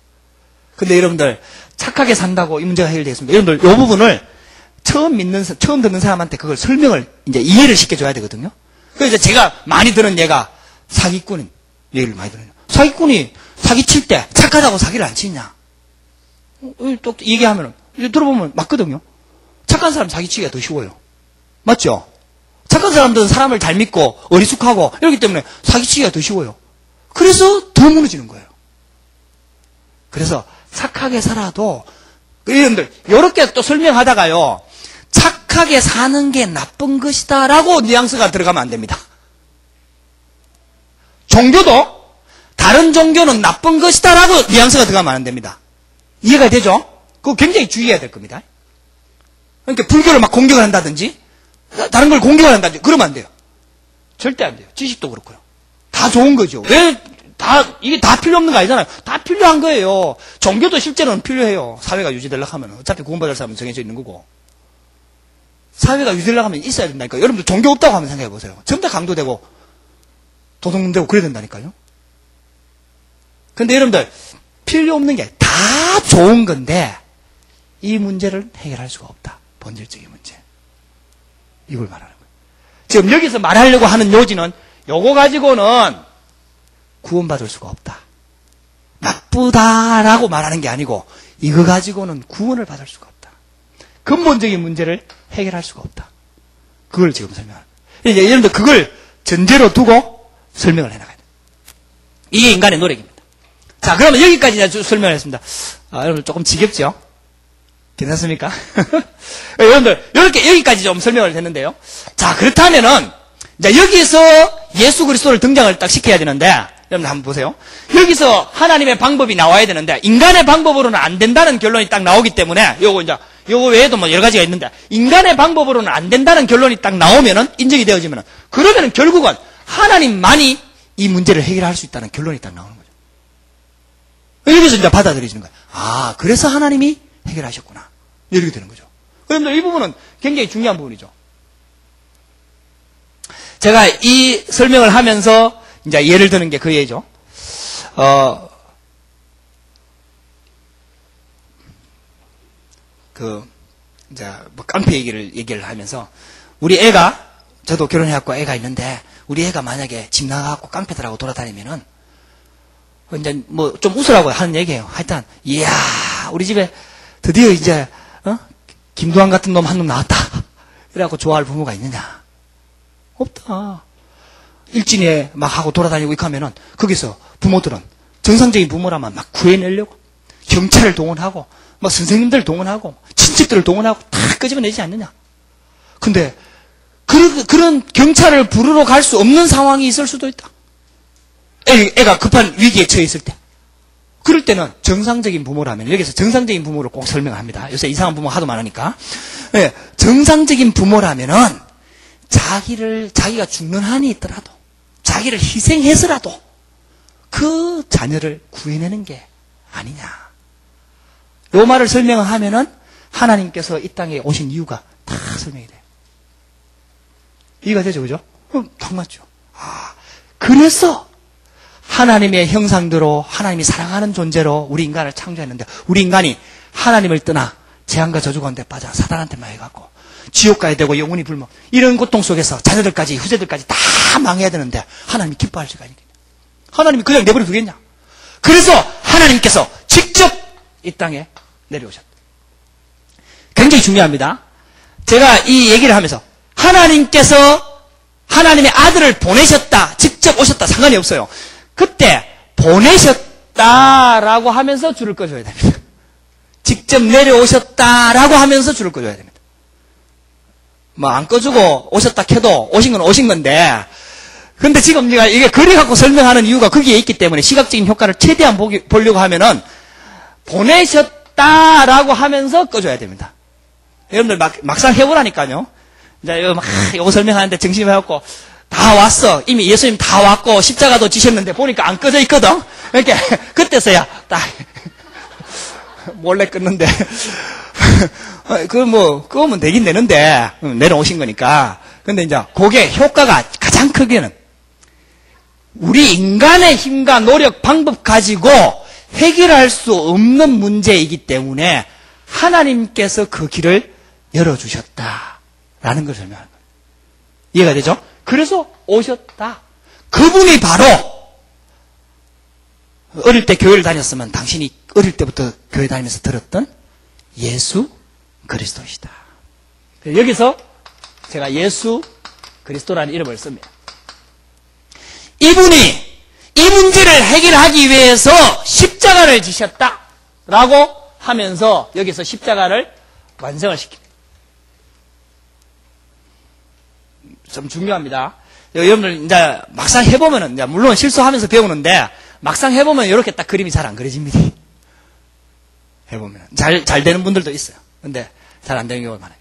근데 여러분들 착하게 산다고 이 문제가 해결되겠습니다. 여러분들 이 부분을 처음 듣는 사람한테 그걸 설명을 이제 이해를 시켜줘야 되거든요. 그래서 제가 많이 들은 예가 사기꾼 얘기를 많이 들어요. 사기꾼이 사기칠 때 착하다고 사기를 안 치냐? 또 얘기하면 들어보면 맞거든요. 착한 사람 사기치기가 더 쉬워요. 맞죠? 착한 사람들은 사람을 잘 믿고 어리숙하고 이렇기 때문에 사기치기가 더 쉬워요. 그래서 더 무너지는 거예요. 그래서 착하게 살아도 여러분들 이렇게 또 설명하다가요. 착하게 사는 게 나쁜 것이다 라고 뉘앙스가 들어가면 안 됩니다. 종교도 다른 종교는 나쁜 것이다 라고 뉘앙스가 들어가면 안 됩니다. 이해가 되죠? 그거 굉장히 주의해야 될 겁니다. 그러니까 불교를 막 공격을 한다든지 다른 걸 공격을 한다든지 그러면 안 돼요. 절대 안 돼요. 지식도 그렇고요. 다 좋은 거죠. 이게 다 필요 없는 거 아니잖아요. 다 필요한 거예요. 종교도 실제로는 필요해요. 사회가 유지되려고 하면 어차피 구원받을 사람은 정해져 있는 거고. 사회가 유지되려고 하면 있어야 된다니까요. 여러분들 종교 없다고 하면 생각해 보세요. 전부 다 강도되고 도둑놈되고 그래야 된다니까요. 근데 여러분들 필요 없는 게 다 좋은 건데 이 문제를 해결할 수가 없다. 본질적인 문제. 이걸 말하는 거예요. 지금 여기서 말하려고 하는 요지는 요거 가지고는 구원받을 수가 없다. 나쁘다라고 말하는 게 아니고 이거 가지고는 구원을 받을 수가 없다. 근본적인 문제를 해결할 수가 없다. 그걸 지금 설명하는 거예요. 이제 여러분들 그걸 전제로 두고 설명을 해나가야 돼요. 이게 인간의 노력입니다. 자, 그러면 여기까지 이제 설명을 했습니다. 여러분 조금 지겹죠? 괜찮습니까? 여러분들 이렇게 여기까지 좀 설명을 했는데요. 자, 그렇다면은 이제 여기서 예수 그리스도를 등장을 딱 시켜야 되는데 여러분 한번 보세요. 여기서 하나님의 방법이 나와야 되는데 인간의 방법으로는 안 된다는 결론이 딱 나오기 때문에 요거 외에도 뭐 여러 가지가 있는데 인간의 방법으로는 안 된다는 결론이 딱 나오면은 인정이 되어지면은 그러면은 결국은 하나님만이 이 문제를 해결할 수 있다는 결론이 딱 나오는 거죠. 여기서 이제 받아들여지는 거예요. 아, 그래서 하나님이 해결하셨구나. 이렇게 되는 거죠. 여러분들 이 부분은 굉장히 중요한 부분이죠. 제가 이 설명을 하면서 이제 예를 드는 게 그 예죠. 이제 뭐 깡패 얘기를 하면서 우리 애가 저도 결혼해갖고 애가 있는데 우리 애가 만약에 집 나가갖고 깡패들하고 돌아다니면은 이제 뭐 좀 웃으라고 하는 얘기예요. 하여튼 이야 우리 집에 드디어 이제 김두한 같은 놈 한 놈 나왔다. 이래갖고 좋아할 부모가 있느냐? 없다. 일진에 막 하고 돌아다니고 이렇게 하면은 거기서 부모들은 정상적인 부모라면 막 구해내려고 경찰을 동원하고 막 선생님들 동원하고 친척들을 동원하고 다 끄집어내지 않느냐? 근데 그런 경찰을 부르러 갈 수 없는 상황이 있을 수도 있다. 애가 급한 위기에 처해 있을 때. 그럴 때는 정상적인 부모라면 여기서 정상적인 부모를 꼭 설명합니다. 요새 이상한 부모 하도 많으니까. 네, 정상적인 부모라면은 자기가 죽는 한이 있더라도 자기를 희생해서라도 그 자녀를 구해내는 게 아니냐. 요 말을 설명하면은 하나님께서 이 땅에 오신 이유가 다 설명이 돼요. 이해가 되죠, 그죠? 딱 맞죠. 아, 그래서 하나님의 형상대로 하나님이 사랑하는 존재로 우리 인간을 창조했는데 우리 인간이 하나님을 떠나 재앙과 저주 가운데 빠져 사단한테 망해갖고 지옥 가야 되고 영원히 불모 이런 고통 속에서 자녀들까지 후세들까지 다 망해야 되는데 하나님이 기뻐할 수가 있겠냐? 하나님이 그냥 내버려 두겠냐? 그래서 하나님께서 직접 이 땅에 내려오셨다. 굉장히 중요합니다. 제가 이 얘기를 하면서 하나님께서 하나님의 아들을 보내셨다, 직접 오셨다 상관이 없어요. 그때 보내셨다라고 하면서 줄을 꺼줘야 됩니다. 직접 내려오셨다라고 하면서 줄을 꺼줘야 됩니다. 뭐 안 꺼주고 오셨다 캐도 오신 건 오신 건데 근데 지금 제가 이게 그리 갖고 설명하는 이유가 거기에 있기 때문에 시각적인 효과를 최대한 보려고 하면은 보내셨다라고 하면서 꺼줘야 됩니다. 여러분들 막상 해보라니까요. 이제 이거 설명하는데 정신이 해갖고 다 왔어. 이미 예수님 다 왔고 십자가도 지셨는데 보니까 안 꺼져 있거든. 이렇게 그때서야 딱 몰래 끊는데 끄면 되긴 되는데 내려오신 거니까. 근데 이제 그게 효과가 가장 크게는 우리 인간의 힘과 노력 방법 가지고 해결할 수 없는 문제이기 때문에 하나님께서 그 길을 열어주셨다라는 걸 설명하는 거예요. 이해가 되죠? 그래서 오셨다. 그분이 바로 어릴 때 교회를 다녔으면 당신이 어릴 때부터 교회 다니면서 들었던 예수 그리스도이시다. 여기서 제가 예수 그리스도라는 이름을 씁니다. 이분이 이 문제를 해결하기 위해서 십자가를 지셨다라고 하면서 여기서 십자가를 완성을 시킵니다. 좀 중요합니다. 여러분들 이제 막상 해보면은 이제 물론 실수하면서 배우는데 막상 해보면 이렇게 딱 그림이 잘 안 그려집니다. 해보면 잘 되는 분들도 있어요. 근데 잘 안 되는 경우가 많아요.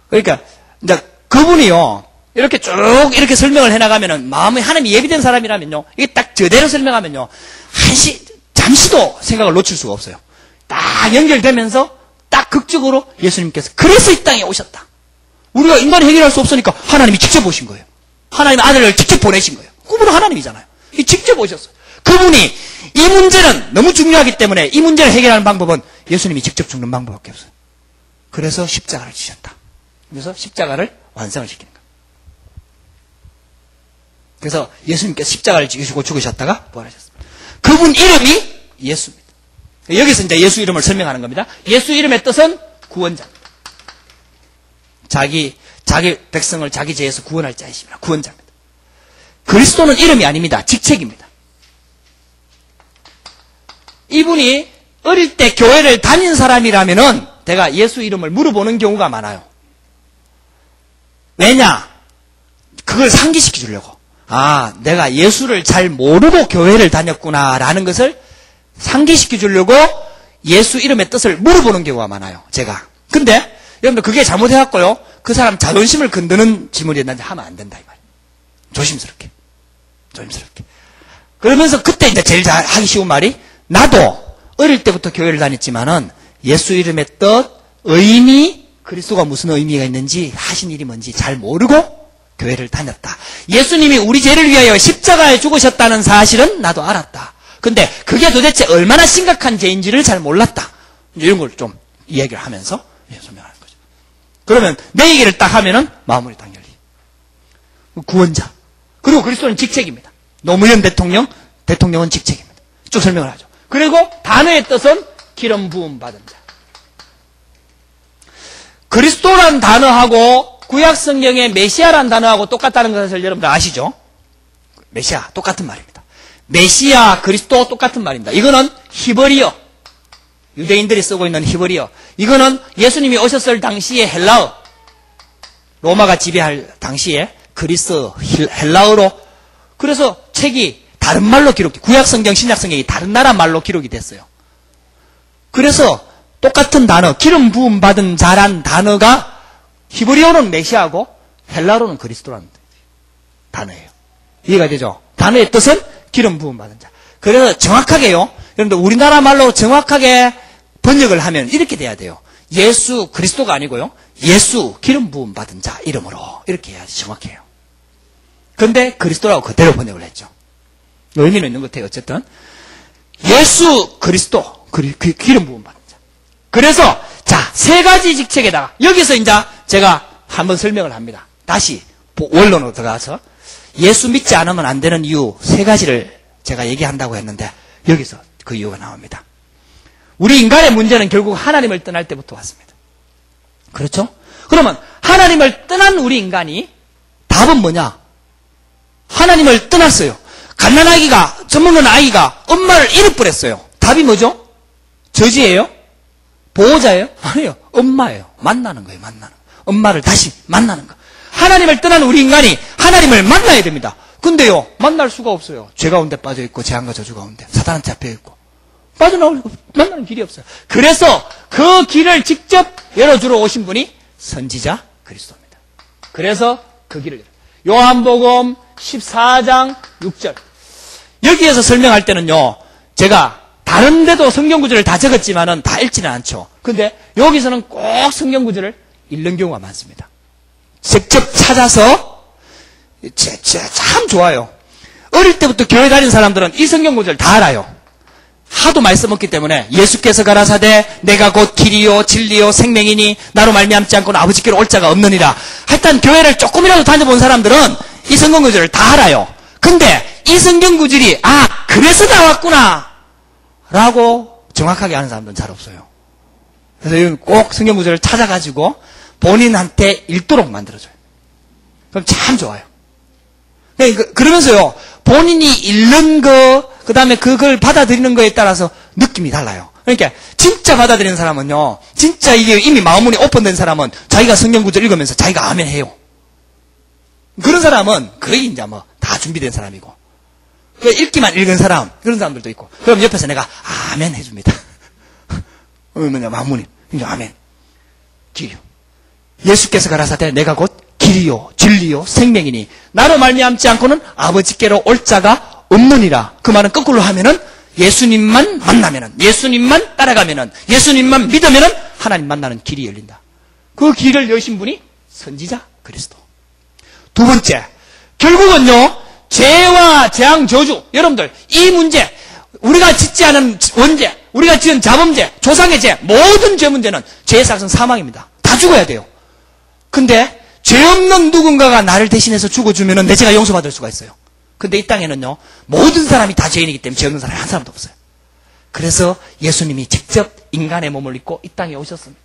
그러니까 이제 그분이요 이렇게 쭉 이렇게 설명을 해나가면은 마음에 하나님이 예비된 사람이라면요 이게 딱 저대로 설명하면요 잠시도 생각을 놓칠 수가 없어요. 딱 연결되면서 딱 극적으로 예수님께서 그래서 이 땅에 오셨다. 우리가 인간이 해결할 수 없으니까 하나님이 직접 오신 거예요. 하나님의 아들을 직접 보내신 거예요. 그분은 하나님이잖아요. 직접 오셨어요. 그분이 이 문제는 너무 중요하기 때문에 이 문제를 해결하는 방법은 예수님이 직접 죽는 방법밖에 없어요. 그래서 십자가를 지셨다. 그래서 십자가를 완성을 시키는 거예요. 그래서 예수님께서 십자가를 지시고 죽으셨다가 부활하셨습니다. 그분 이름이 예수입니다. 여기서 이제 예수 이름을 설명하는 겁니다. 예수 이름의 뜻은 구원자입니다. 자기 백성을 자기 죄에서 구원할 자이십니다. 구원자입니다. 그리스도는 이름이 아닙니다. 직책입니다. 이분이 어릴 때 교회를 다닌 사람이라면은 내가 예수 이름을 물어보는 경우가 많아요. 왜냐? 그걸 상기시켜 주려고. 아, 내가 예수를 잘 모르고 교회를 다녔구나라는 것을 상기시켜 주려고 예수 이름의 뜻을 물어보는 경우가 많아요, 제가. 근데 여러분들 그게 잘못해갖고요, 그 사람 자존심을 건드는 질문이었는데 하면 안 된다 이 말이에요. 조심스럽게. 그러면서 그때 이제 제일 잘 하기 쉬운 말이, 나도 어릴 때부터 교회를 다녔지만은 예수 이름의 뜻, 의미, 그리스도가 무슨 의미가 있는지, 하신 일이 뭔지 잘 모르고 교회를 다녔다. 예수님이 우리 죄를 위하여 십자가에 죽으셨다는 사실은 나도 알았다. 근데 그게 도대체 얼마나 심각한 죄인지를 잘 몰랐다. 이런 걸 좀 이야기를 하면서 설명하는 거죠. 그러면 내 얘기를 딱 하면은 마무리 딱 열리. 구원자. 그리고 그리스도는 직책입니다. 노무현 대통령은 직책입니다. 쭉 설명을 하죠. 그리고 단어의 뜻은 기름 부음 받은 자. 그리스도란 단어하고 구약 성경의 메시아란 단어하고 똑같다는 것을 여러분들 아시죠? 메시아 똑같은 말입니다. 메시아, 그리스도 똑같은 말입니다. 이거는 히브리어, 유대인들이 쓰고 있는 히브리어. 이거는 예수님이 오셨을 당시의 헬라어, 로마가 지배할 당시에 그리스 헬라어로, 그래서 책이 다른 말로 기록돼, 구약 성경, 신약 성경이 다른 나라 말로 기록이 됐어요. 그래서 똑같은 단어, 기름 부음 받은 자란 단어가 히브리어는 메시아고 헬라어로는 그리스도라는 단어예요. 이해가 되죠? 단어의 뜻은 기름 부음 받은 자. 그래서 정확하게요, 여러분들 우리나라 말로 정확하게 번역을 하면 이렇게 돼야 돼요. 예수, 그리스도가 아니고요, 예수 기름 부음 받은 자 이름으로, 이렇게 해야지 정확해요. 근데 그리스도라고 그대로 번역을 했죠. 의미는 있는 것 같아요. 어쨌든 예수 그리스도, 기름 부음 받은 자. 그래서 자, 세 가지 직책에다가 여기서 이제 제가 한번 설명을 합니다. 다시 원론으로 들어가서 예수 믿지 않으면 안 되는 이유 세 가지를 제가 얘기한다고 했는데, 여기서 그 이유가 나옵니다. 우리 인간의 문제는 결국 하나님을 떠날 때부터 왔습니다. 그렇죠? 그러면 하나님을 떠난 우리 인간이 답은 뭐냐? 하나님을 떠났어요. 갓난아기가, 젖먹는 아이가 엄마를 잃어버렸어요. 답이 뭐죠? 저지예요? 보호자예요? 아니에요. 엄마예요. 만나는 거예요. 엄마를 다시 만나는 거. 하나님을 떠난 우리 인간이 하나님을 만나야 됩니다. 근데요, 만날 수가 없어요. 죄 가운데 빠져있고, 재앙과 저주 가운데 사단한테 잡혀있고, 빠져나오고 만나는 길이 없어요. 그래서 그 길을 직접 열어주러 오신 분이 선지자 그리스도입니다. 그래서 그 길을 열어요. 요한복음 14장 6절. 여기에서 설명할 때는요, 제가 다른 데도 성경 구절을 다 적었지만은 다 읽지는 않죠. 근데 여기서는 꼭 성경 구절을 읽는 경우가 많습니다. 직접 찾아서 참 좋아요. 어릴 때부터 교회 다니는 사람들은 이 성경 구절 다 알아요. 하도 많이 써먹기 때문에, 예수께서 가라사대 내가 곧 길이요 진리요 생명이니 나로 말미암지 않고는 아버지께로 올 자가 없느니라. 하여튼 교회를 조금이라도 다녀본 사람들은 이 성경 구절을 다 알아요. 근데 이 성경 구절이 그래서 나왔구나 라고 정확하게 아는 사람들은 잘 없어요. 그래서 이건 꼭 성경 구절을 찾아가지고 본인한테 읽도록 만들어줘요. 그럼 참 좋아요. 그러면서요, 본인이 읽는 거, 그 다음에 그걸 받아들이는 거에 따라서 느낌이 달라요. 그러니까 진짜 받아들이는 사람은요, 진짜 이게 이미 마음문이 오픈된 사람은 자기가 성경 구절 읽으면서 자기가 아멘 해요. 그런 사람은 거의 이제 뭐 다 준비된 사람이고, 읽기만 읽은 사람, 그런 사람들도 있고, 그럼 옆에서 내가 아멘 해줍니다. 마음문이 이제 아멘. 길이요. 예수께서 가라사대 내가 곧 길이요 진리요 생명이니 나로 말미암지 않고는 아버지께로 올 자가 없느니라. 그 말은 거꾸로 하면은 예수님만 만나면은, 예수님만 따라가면은, 예수님만 믿으면은 하나님 만나는 길이 열린다. 그 길을 여신 분이 선지자 그리스도. 두 번째, 결국은요, 죄와 재앙 저주, 여러분들 이 문제, 우리가 짓지 않은 원죄, 우리가 지은 자범죄, 조상의 죄, 모든 죄 문제는 죄의 삭은 사망입니다. 다 죽어야 돼요. 근데 죄 없는 누군가가 나를 대신해서 죽어주면 내 죄가 용서받을 수가 있어요. 근데 이 땅에는요, 모든 사람이 다 죄인이기 때문에 죄 없는 사람이 한 사람도 없어요. 그래서 예수님이 직접 인간의 몸을 입고 이 땅에 오셨습니다.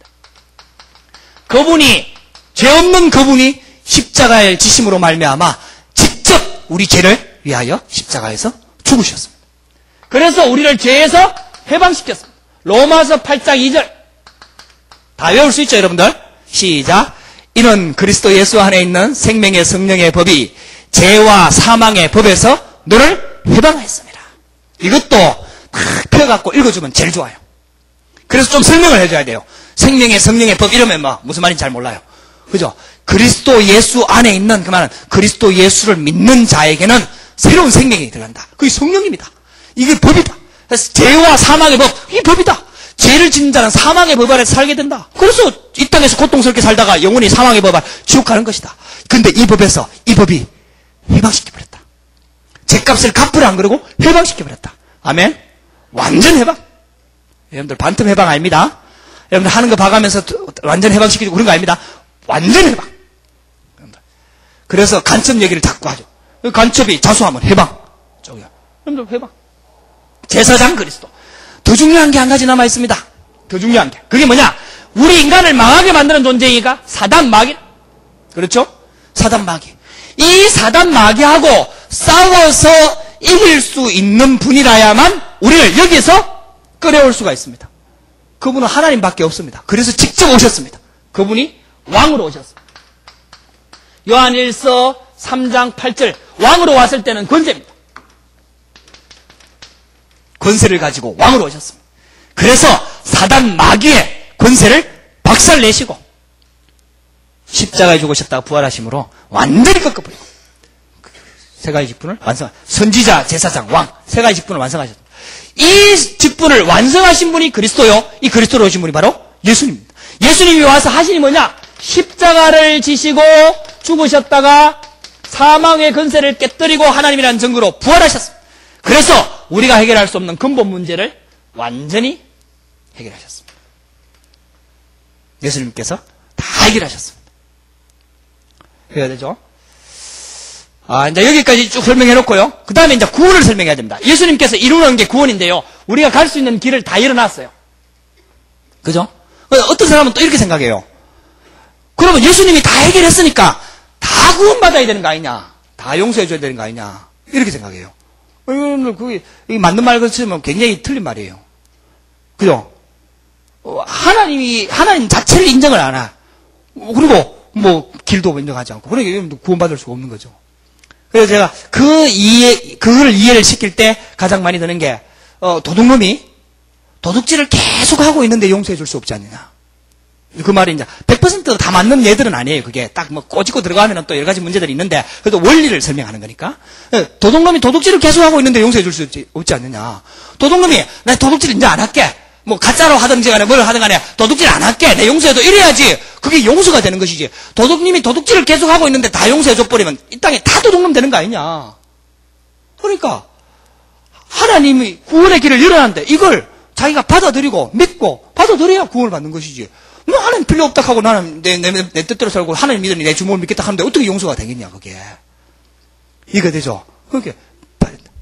그분이, 죄 없는 그분이 십자가의 지심으로 말미암아 직접 우리 죄를 위하여 십자가에서 죽으셨습니다. 그래서 우리를 죄에서 해방시켰습니다. 로마서 8장 2절 다 외울 수 있죠, 여러분들? 시작. 이는 그리스도 예수 안에 있는 생명의 성령의 법이 죄와 사망의 법에서 너를 해방하였습니다. 이것도 딱 펴갖고 읽어주면 제일 좋아요. 그래서 좀 설명을 해줘야 돼요. 생명의 성령의 법 이러면 뭐 무슨 말인지 잘 몰라요. 그죠? 그리스도 예수 안에 있는 그 말은 그리스도 예수를 믿는 자에게는 새로운 생명이 들어간다. 그게 성령입니다. 이게 법이다. 그래서 죄와 사망의 법, 이게 법이다. 죄를 짓는 자는 사망의 법 아래 살게 된다. 그래서 이 땅에서 고통스럽게 살다가 영원히 사망의 법 아래 지옥 가는 것이다. 근데 이 법에서 이 법이 해방시켜버렸다. 죄값을 갚으라 안 그러고 해방시켜버렸다. 아멘. 완전 해방. 여러분들 반틈 해방 아닙니다. 여러분들 하는 거 봐가면서 완전 해방시키고 그런 거 아닙니다. 완전 해방. 그래서 간첩 얘기를 자꾸 하죠. 간첩이 자수하면 해방. 저기요. 여러분들 해방. 제사장 그리스도. 더 중요한 게 한 가지 남아 있습니다. 더 중요한 게. 그게 뭐냐? 우리 인간을 망하게 만드는 존재이가 사단 마귀. 그렇죠? 사단 마귀. 이 사단 마귀하고 싸워서 이길 수 있는 분이라야만 우리를 여기서 끌어올 수가 있습니다. 그분은 하나님밖에 없습니다. 그래서 직접 오셨습니다. 그분이 왕으로 오셨습니다. 요한일서 3장 8절 왕으로 왔을 때는 권세입니다. 권세를 가지고 왕으로 오셨습니다. 그래서 사단 마귀의 권세를 박살내시고 십자가에 죽으셨다가 부활하심으로 완전히 꺾어버리고 세 가지 직분을 완성. 선지자, 제사장, 왕 세 가지 직분을 완성하셨습니다. 이 직분을 완성하신 분이 그리스도요. 이 그리스도로 오신 분이 바로 예수님입니다. 예수님이 와서 하시니 뭐냐? 십자가를 지시고 죽으셨다가 사망의 권세를 깨뜨리고 하나님이라는 증거로 부활하셨습니다. 그래서 우리가 해결할 수 없는 근본 문제를 완전히 해결하셨습니다. 예수님께서 다 해결하셨습니다. 해야 되죠? 이제 여기까지 쭉 설명해놓고요. 그 다음에 이제 구원을 설명해야 됩니다. 예수님께서 이루는 게 구원인데요. 우리가 갈 수 있는 길을 다 열어놨어요. 그죠? 어떤 사람은 또 이렇게 생각해요. 그러면 예수님이 다 해결했으니까 다 구원받아야 되는 거 아니냐? 다 용서해줘야 되는 거 아니냐? 이렇게 생각해요. 그게 맞는 말 같으면 굉장히 틀린 말이에요. 그죠? 하나님 자체를 인정을 안 해. 그리고 길도 인정하지 않고. 그러니까 구원받을 수가 없는 거죠. 그래서 제가 그걸 이해를 시킬 때 가장 많이 드는 게, 도둑놈이 도둑질을 계속 하고 있는데 용서해 줄 수 없지 않느냐. 그 말이 이제 100% 다 맞는 예들은 아니에요. 그게 딱 꼬집고 들어가면 또 여러 가지 문제들이 있는데, 그래도 원리를 설명하는 거니까. 도둑놈이 도둑질을 계속 하고 있는데 용서해 줄 수 없지 않느냐. 도둑놈이, 나 도둑질 이제 안 할게. 가짜로 하든지 간에 뭘 하든 간에 도둑질 안 할게. 내 용서해도 이래야지. 그게 용서가 되는 것이지. 도둑님이 도둑질을 계속 하고 있는데 다 용서해줘버리면 이 땅에 다 도둑놈 되는 거 아니냐. 그러니까 하나님이 구원의 길을 열어놨는데 이걸 자기가 받아들이고 믿고 받아들여야 구원을 받는 것이지. 하나님 필요 없다 하고 나는 내 뜻대로 살고 하나님 믿으니 내 주먹을 믿겠다 하는데 어떻게 용서가 되겠냐 그게. 이거 되죠. 그게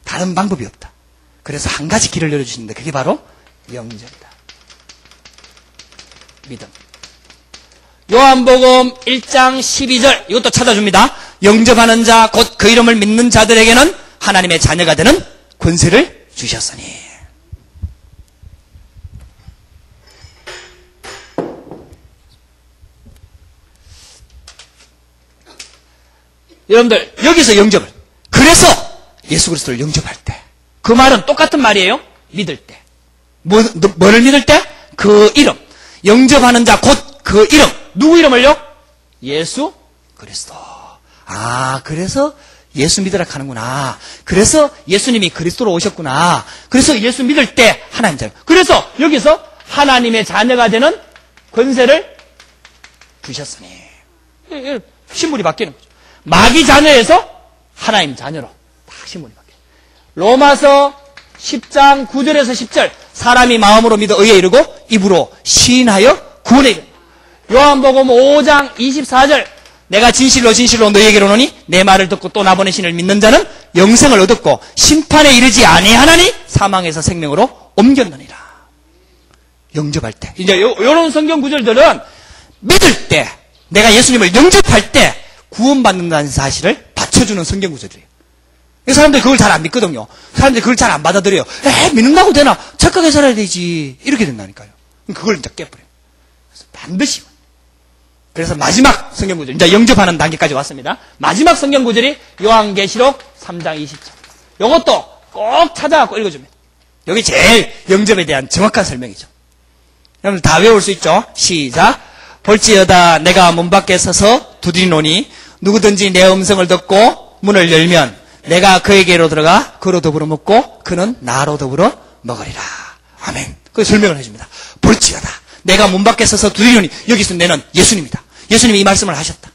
다른 방법이 없다. 그래서 한 가지 길을 열어주시는데 그게 바로 영접이다. 믿음. 요한복음 1장 12절 이것도 찾아줍니다. 영접하는 자 곧 그 이름을 믿는 자들에게는 하나님의 자녀가 되는 권세를 주셨으니. 여러분들 여기서 영접을, 그래서 예수 그리스도를 영접할 때 그 말은 똑같은 말이에요. 믿을 때. 뭐를 믿을 때? 그 이름. 영접하는 자 곧 그 이름. 누구 이름을요? 예수 그리스도. 그래서 예수 믿으라 하는구나. 그래서 예수님이 그리스도로 오셨구나. 그래서 예수 믿을 때 하나님 자녀. 그래서 여기서 하나님의 자녀가 되는 권세를 주셨으니. 신분이 바뀌는 거죠. 마귀 자녀에서 하나님 자녀로 다 신분이 바뀌어요. 로마서 10장 9절에서 10절 사람이 마음으로 믿어 의에 이르고 입으로 시인하여 구원에 이른다. 요한복음 5장 24절 내가 진실로 너희에게 이르노니 내 말을 듣고 또 나 보내신 이를 믿는 자는 영생을 얻었고 심판에 이르지 아니하나니 사망에서 생명으로 옮겼느니라. 영접할 때 이제 요런 성경 구절들은 믿을 때 내가 예수님을 영접할 때 구원받는다는 사실을 받쳐주는 성경 구절이에요. 사람들이 그걸 잘 안 믿거든요. 사람들이 그걸 잘 안 받아들여요. 믿는다고 되나? 착하게 살아야 되지. 이렇게 된다니까요. 그걸 이제 깨버려요. 그래서 반드시 그래서 마지막 성경 구절, 이제 영접하는 단계까지 왔습니다. 마지막 성경 구절이 요한계시록 3장 20절. 요것도 꼭 찾아갖고 읽어줍니다. 여기 제일 영접에 대한 정확한 설명이죠. 여러분 다 외울 수 있죠? 시작. 볼지어다 내가 문 밖에 서서 두드리노니 누구든지 내 음성을 듣고 문을 열면 내가 그에게로 들어가 그로 더불어 먹고 그는 나로 더불어 먹으리라. 아멘. 그 설명을 해줍니다. 볼지어다 내가 문 밖에 서서 두드리노니, 여기서 내는 예수님이다. 예수님이 이 말씀을 하셨다.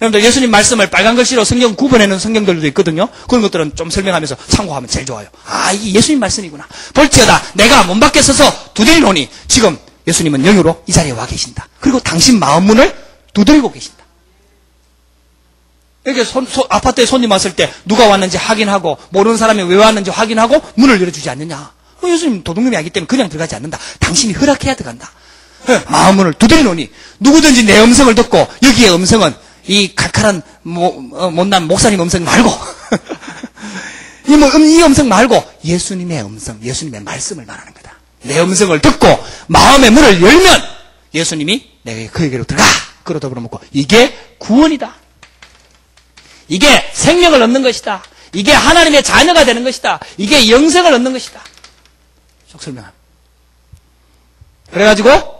여러분들 예수님 말씀을 빨간 글씨로 성경 구분해놓은 성경들도 있거든요. 그런 것들은 좀 설명하면서 참고하면 제일 좋아요. 아, 이게 예수님 말씀이구나. 볼지어다 내가 문 밖에 서서 두드리노니, 지금 예수님은 영으로 이 자리에 와 계신다. 그리고 당신 마음 문을 두드리고 계신다. 이렇게 아파트에 손님 왔을 때 누가 왔는지 확인하고 모르는 사람이 왜 왔는지 확인하고 문을 열어주지 않느냐. 예수님 도둑놈이 아니기 때문에 그냥 들어가지 않는다. 당신이 허락해야 들어간다. 마음 문을 두드리노니 누구든지 내 음성을 듣고, 여기에 음성은 이 칼칼한 못난 목사님 음성 말고 이 음성 말고 예수님의 음성, 예수님의 말씀을 말하는 거다. 내 음성을 듣고 마음의 문을 열면 예수님이 내가 그에게로 들어가 그로 더불어 먹고, 이게 구원이다. 이게 생명을 얻는 것이다. 이게 하나님의 자녀가 되는 것이다. 이게 영생을 얻는 것이다. 쭉 설명합니다. 그래가지고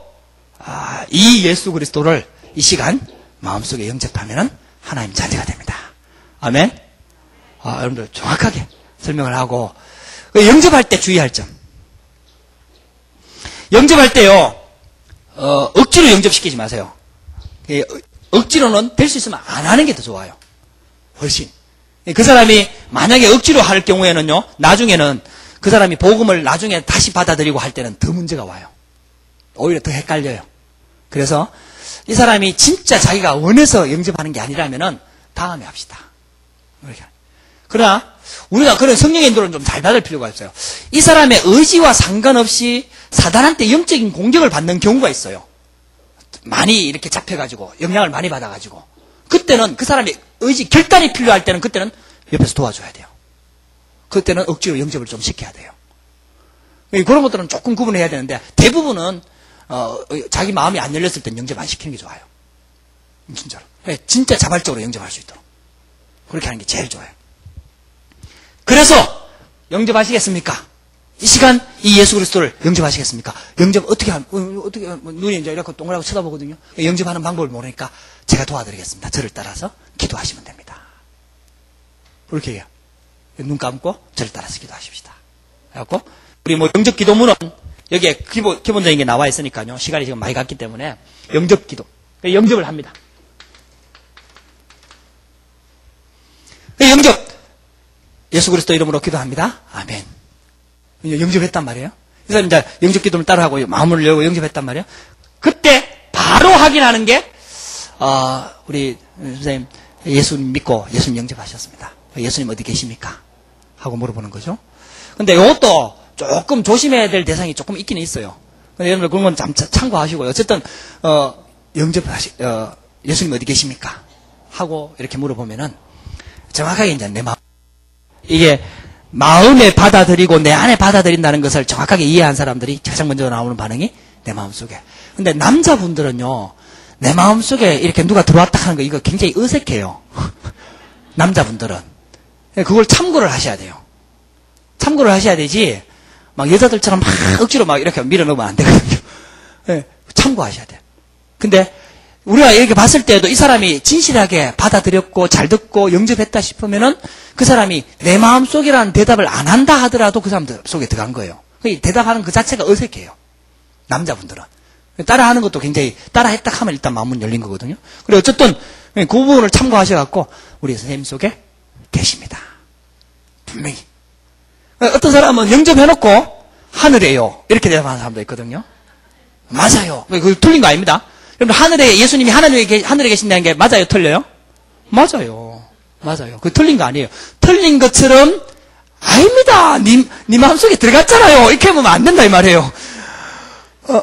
이 예수 그리스도를 이 시간 마음속에 영접하면 하나님 자녀가 됩니다. 아멘. 여러분들 정확하게 설명을 하고, 영접할 때 주의할 점. 영접할 때요, 억지로 영접시키지 마세요. 억지로는 될 수 있으면 안 하는 게 더 좋아요. 훨씬. 그 사람이 만약에 억지로 할 경우에는요, 나중에는 그 사람이 복음을 나중에 다시 받아들이고 할 때는 더 문제가 와요. 오히려 더 헷갈려요. 그래서 이 사람이 진짜 자기가 원해서 영접하는 게 아니라면은 다음에 합시다. 그러나 우리가 그런 성령의 인도를 좀 잘 받을 필요가 있어요. 이 사람의 의지와 상관없이 사단한테 영적인 공격을 받는 경우가 있어요. 많이 이렇게 잡혀가지고 영향을 많이 받아가지고, 그때는 그 사람의 의지, 결단이 필요할 때는 그때는 옆에서 도와줘야 돼요. 그때는 억지로 영접을 좀 시켜야 돼요. 그런 것들은 조금 구분해야 되는데, 대부분은 자기 마음이 안 열렸을 땐 영접 안 시키는 게 좋아요. 진짜로. 진짜 자발적으로 영접할 수 있도록 그렇게 하는 게 제일 좋아요. 그래서 영접하시겠습니까? 이 시간 이 예수 그리스도를 영접하시겠습니까? 영접 어떻게 눈이 이제 이렇게 동그랗게 쳐다보거든요. 영접하는 방법을 모르니까 제가 도와드리겠습니다. 저를 따라서 기도하시면 됩니다. 그렇게 해요. 눈 감고 저를 따라서 기도하십시다. 그래갖고 우리 영접 기도문은 여기에 기본적인 게 나와 있으니까요. 시간이 지금 많이 갔기 때문에 영접 기도, 영접을 합니다. 영접, 예수 그리스도 이름으로 기도합니다. 아멘. 영접했단 말이에요. 그래서 이제 영접 기도를 따라하고 마음을 열고 영접했단 말이에요. 그때 바로 확인하는 게 우리 선생님 예수님 믿고 예수님 영접하셨습니다. 예수님 어디 계십니까? 하고 물어보는 거죠. 근데 이것도 조금 조심해야 될 대상이 조금 있기는 있어요. 여러분들 그런 건 참고하시고요. 어쨌든 예수님 어디 계십니까? 하고 이렇게 물어보면은 정확하게 이제 내 마음, 이게 마음에 받아들이고 내 안에 받아들인다는 것을 정확하게 이해한 사람들이 가장 먼저 나오는 반응이 내 마음속에. 근데 남자분들은요, 내 마음속에 이렇게 누가 들어왔다 하는 거 이거 굉장히 어색해요. 남자분들은. 그걸 참고를 하셔야 돼요. 참고를 하셔야 되지, 막 여자들처럼 막 억지로 막 이렇게 밀어넣으면 안 되거든요. 네, 참고하셔야 돼요. 근데 우리가 이렇게 봤을 때도 이 사람이 진실하게 받아들였고 잘 듣고 영접했다 싶으면은 그 사람이 내 마음속이라는 대답을 안 한다 하더라도 그 사람 속에 들어간 거예요. 대답하는 그 자체가 어색해요. 남자분들은. 따라하는 것도 굉장히, 따라했다 하면 일단 마음은 열린 거거든요. 그리고 어쨌든 그 부분을 참고하셔갖고 우리 선생님 속에 계십니다. 분명히. 어떤 사람은 영접해놓고 하늘에요 이렇게 대답하는 사람도 있거든요. 맞아요. 그거 틀린 거 아닙니다. 여러분, 하늘에 예수님이 하늘에 계신다는 게 맞아요, 틀려요? 맞아요. 맞아요. 그거 틀린 거 아니에요. 틀린 것처럼 아닙니다. 네 마음속에 들어갔잖아요. 이렇게 하면 안 된다 이 말이에요.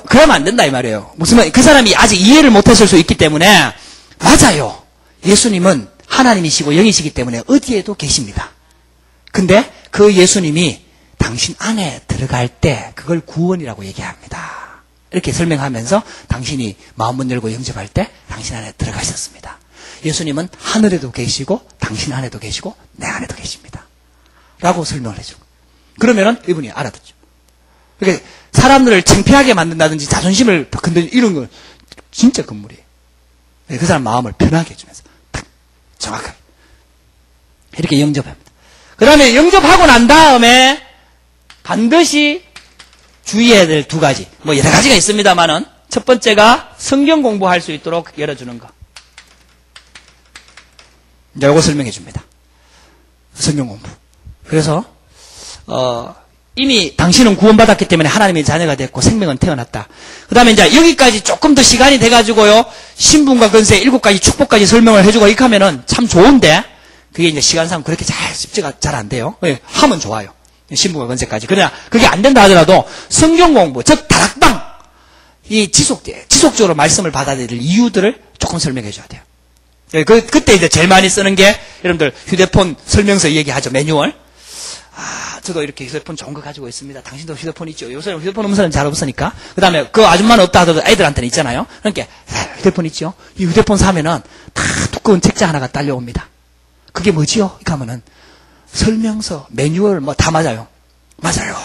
그러면 안 된다 이 말이에요. 무슨 말? 그 사람이 아직 이해를 못했을 수 있기 때문에 맞아요. 예수님은 하나님이시고 영이시기 때문에 어디에도 계십니다. 근데 그 예수님이 당신 안에 들어갈 때 그걸 구원이라고 얘기합니다. 이렇게 설명하면서 당신이 마음문 열고 영접할 때 당신 안에 들어가셨습니다. 예수님은 하늘에도 계시고 당신 안에도 계시고 내 안에도 계십니다. 라고 설명을 해준 거예요. 그러면은 이분이 알아듣죠. 그러니까 사람들을 창피하게 만든다든지 자존심을 건드리는 이런 건 진짜 건물이에요. 그 사람 마음을 편하게 해주면서 딱 정확하게 이렇게 영접합니다. 그 다음에 영접하고 난 다음에 반드시 주의해야 될 두 가지, 뭐 여러 가지가 있습니다만은 첫 번째가 성경 공부할 수 있도록 열어주는 거. 이제 요거 설명해 줍니다. 성경 공부. 그래서 이미 당신은 구원받았기 때문에 하나님의 자녀가 됐고 생명은 태어났다. 그 다음에 이제 여기까지 조금 더 시간이 돼가지고요, 신분과 권세 7가지 축복까지 설명을 해주고 이렇게 하면은 참 좋은데, 그게 이제 시간상 그렇게 쉽지가 잘 안 돼요. 하면 좋아요. 신분과 권세까지. 그러나 그게 안 된다 하더라도 성경 공부, 즉 다락방, 이 지속적으로 말씀을 받아들일 이유들을 조금 설명해 줘야 돼요. 그때 이제 제일 많이 쓰는 게 여러분들 휴대폰 설명서 얘기하죠. 매뉴얼. 저도 이렇게 휴대폰 좋은 거 가지고 있습니다. 당신도 휴대폰 있죠. 요새 휴대폰 없는 사람 잘 없으니까. 그 다음에 그 아줌마는 없다 하더라도 애들한테는 있잖아요. 그러니까 휴대폰 있죠. 이 휴대폰 사면은 다 두꺼운 책자 하나가 딸려옵니다. 그게 뭐지요? 이렇게 하면은 설명서, 매뉴얼 뭐 다 맞아요. 맞아요.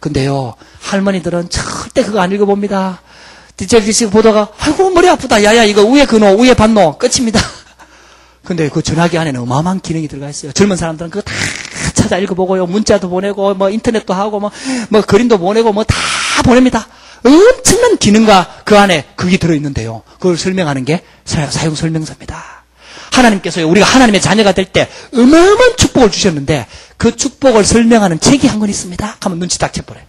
근데요, 할머니들은 절대 그거 안 읽어봅니다. 디젤기식 보다가 아이고 머리 아프다. 야야 이거 위에 그노 위에 받노 끝입니다. 근데 그 전화기 안에는 어마어마한 기능이 들어가 있어요. 젊은 사람들은 그거 다 찾아 읽어보고요. 문자도 보내고 뭐 인터넷도 하고 뭐 그림도 보내고 뭐 다 보냅니다. 엄청난 기능과 그 안에 그게 들어있는데요. 그걸 설명하는 게 사용 설명서입니다. 하나님께서요, 우리가 하나님의 자녀가 될 때 어마어마한 축복을 주셨는데 그 축복을 설명하는 책이 한 권 있습니다. 하면 눈치 딱 채버려요.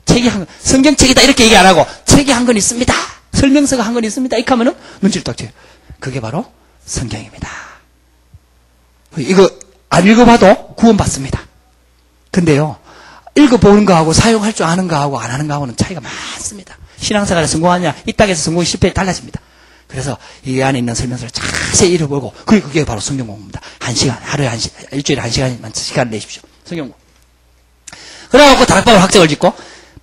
책이 한 권, 성경책이다 이렇게 얘기 안 하고 책이 한 권 있습니다. 설명서가 한 권 있습니다. 이렇게 하면은 눈치를 딱 채요. 그게 바로 성경입니다. 이거 안 읽어봐도 구원받습니다. 근데요, 읽어보는 거하고 사용할 줄 아는 거하고 안 하는 거하고는 차이가 많습니다. 신앙생활에 성공하냐, 이 땅에서 성공이 실패에 달라집니다. 그래서 이 안에 있는 설명서를 자세히 읽어보고, 그리고 그게 바로 성경 공부입니다. 1시간, 하루에 일주일에 1시간만 시간을 내십시오. 성경 공부. 그래갖고 다락방을 확정을 짓고,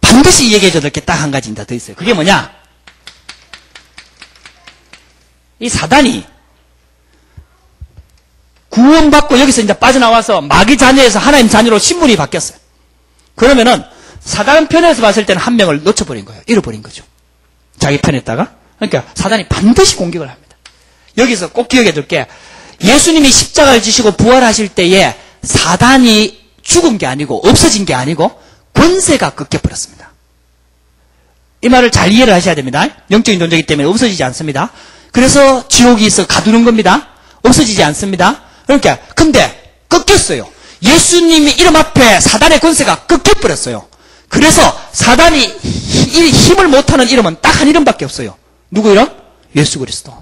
반드시 얘기해줘야 될 게 딱 한 가지입니다. 더 있어요. 그게 뭐냐? 이 사단이 구원받고 여기서 이제 빠져나와서 마귀 자녀에서 하나님 자녀로 신분이 바뀌었어요. 그러면은 사단 편에서 봤을 때는 한 명을 놓쳐버린 거예요. 잃어버린 거죠. 자기 편에다가. 그러니까 사단이 반드시 공격을 합니다. 여기서 꼭 기억해 둘게. 예수님이 십자가를 지시고 부활하실 때에 사단이 죽은 게 아니고 없어진 게 아니고 권세가 꺾여버렸습니다. 이 말을 잘 이해를 하셔야 됩니다. 영적인 존재이기 때문에 없어지지 않습니다. 그래서 지옥이 있어 가두는 겁니다. 없어지지 않습니다. 그러니까 근데 꺾였어요. 예수님이 이름 앞에 사단의 권세가 꺾여버렸어요. 그래서 사단이 힘을 못하는 이름은 딱 한 이름밖에 없어요. 누구 이름? 예수 그리스도.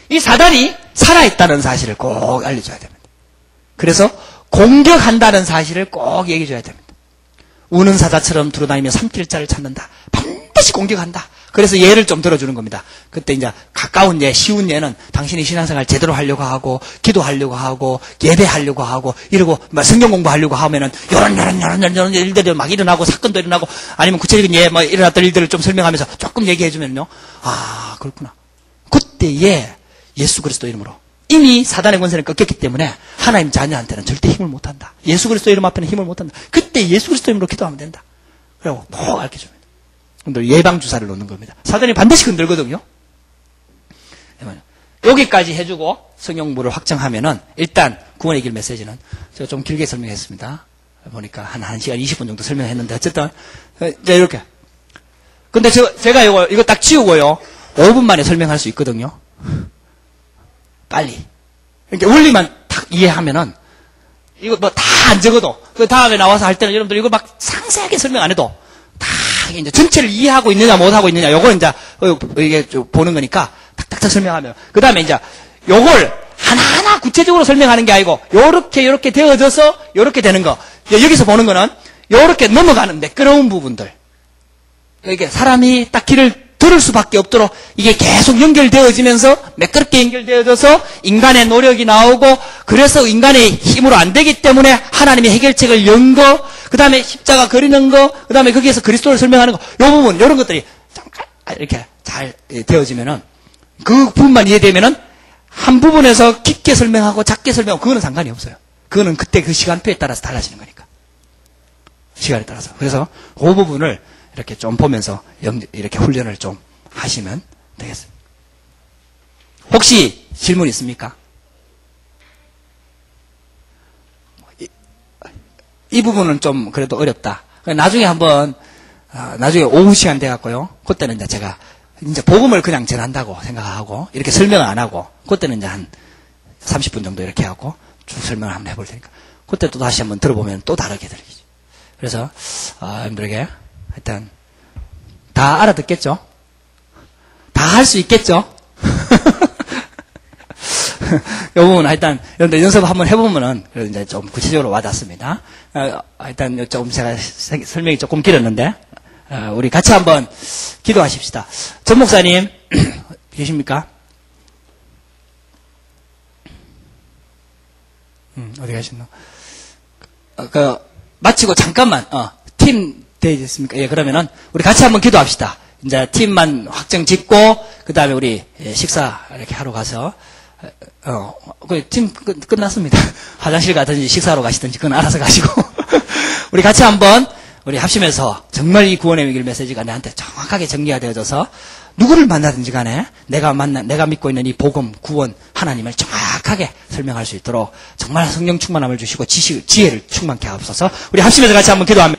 이 사단이 살아있다는 사실을 꼭 알려줘야 됩니다. 그래서 공격한다는 사실을 꼭 얘기해줘야 됩니다. 우는 사자처럼 두루다니며 삼킬 자를 찾는다. 반드시 공격한다. 그래서 예를 좀 들어주는 겁니다. 그때 이제 가까운 예, 쉬운 예는 당신이 신앙생활 제대로 하려고 하고, 기도하려고 하고, 예배하려고 하고, 이러고, 성경 공부하려고 하면은, 이런 일들이 막 일어나고, 사건도 일어나고, 아니면 구체적인 예, 일어났던 일들을 좀 설명하면서 조금 얘기해주면요. 아, 그렇구나. 그때에 예수 그리스도 이름으로. 이미 사단의 권세는 꺾였기 때문에 하나님 자녀한테는 절대 힘을 못한다. 예수 그리스도 이름 앞에는 힘을 못한다. 그때 예수 그리스도 이름으로 기도하면 된다. 그리고 꼭 알려줍니다. 근데 예방주사를 놓는 겁니다. 사단이 반드시 흔들거든요. 여기까지 해주고 성경부를 확정하면은 일단 구원의 길 메시지는 제가 좀 길게 설명했습니다. 보니까 한 1시간 20분 정도 설명했는데 어쨌든 이제 이렇게. 근데 제가 이거 딱 지우고요. 5분 만에 설명할 수 있거든요. 빨리. 이렇게 원리만 딱 이해하면은 이거 뭐 다 안 적어도 그 다음에 나와서 할 때는 여러분들 이거 막 상세하게 설명 안 해도 다 이제 전체를 이해하고 있느냐 못 하고 있느냐 요거 이제 이게 보는 거니까 탁탁탁 설명하면 그 다음에 이제 요걸 하나하나 구체적으로 설명하는 게 아니고 요렇게 되어져서 요렇게 되는 거 여기서 보는 거는 요렇게 넘어가는 매끄러운 부분들 이게 사람이 딱 길을 들을 수밖에 없도록 이게 계속 연결되어지면서 매끄럽게 연결되어져서 인간의 노력이 나오고 그래서 인간의 힘으로 안 되기 때문에 하나님의 해결책을 연 거 그 다음에 십자가 그리는 거, 그 다음에 거기에서 그리스도를 설명하는 거, 요 부분, 요런 것들이 이렇게 잘 되어지면은, 그 부분만 이해되면은, 한 부분에서 깊게 설명하고 작게 설명하고, 그거는 상관이 없어요. 그거는 그때 그 시간표에 따라서 달라지는 거니까. 시간에 따라서. 그래서 그 부분을 이렇게 좀 보면서 이렇게 훈련을 좀 하시면 되겠습니다. 혹시 질문 있습니까? 이 부분은 좀 그래도 어렵다. 나중에 한번, 나중에 오후 시간 돼갖고요. 그때는 이제 제가 이제 복음을 그냥 전한다고 생각하고, 이렇게 설명을 안 하고, 그때는 이제 한 30분 정도 이렇게 하고, 쭉 설명을 한번 해볼 테니까. 그때 또 다시 한번 들어보면 또 다르게 들리죠. 그래서, 여러분들에게, 일단, 다 알아듣겠죠? 다 할 수 있겠죠? 이 부분은 일단, 여러분들 연습 한번 해보면은, 이제 좀 구체적으로 와닿습니다. 일단 좀 제가 설명이 조금 길었는데, 우리 같이 한번 기도하십시다. 전 목사님, 계십니까? 어디 가셨나? 마치고 잠깐만, 팀 되겠습니까? 예, 그러면은, 우리 같이 한번 기도합시다. 이제 팀만 확정 짓고, 그 다음에 우리 식사 이렇게 하러 가서, 팀 끝났습니다. 화장실 가든지 식사하러 가시든지 그건 알아서 가시고. 우리 같이 한번, 우리 합심해서 정말 이 구원의 위기를 메시지가 내한테 정확하게 정리가 되어져서 누구를 만나든지 간에 내가 믿고 있는 이 복음, 구원, 하나님을 정확하게 설명할 수 있도록 정말 성령 충만함을 주시고 지혜를 충만케 하옵소서. 우리 합심해서 같이 한번 기도합니다.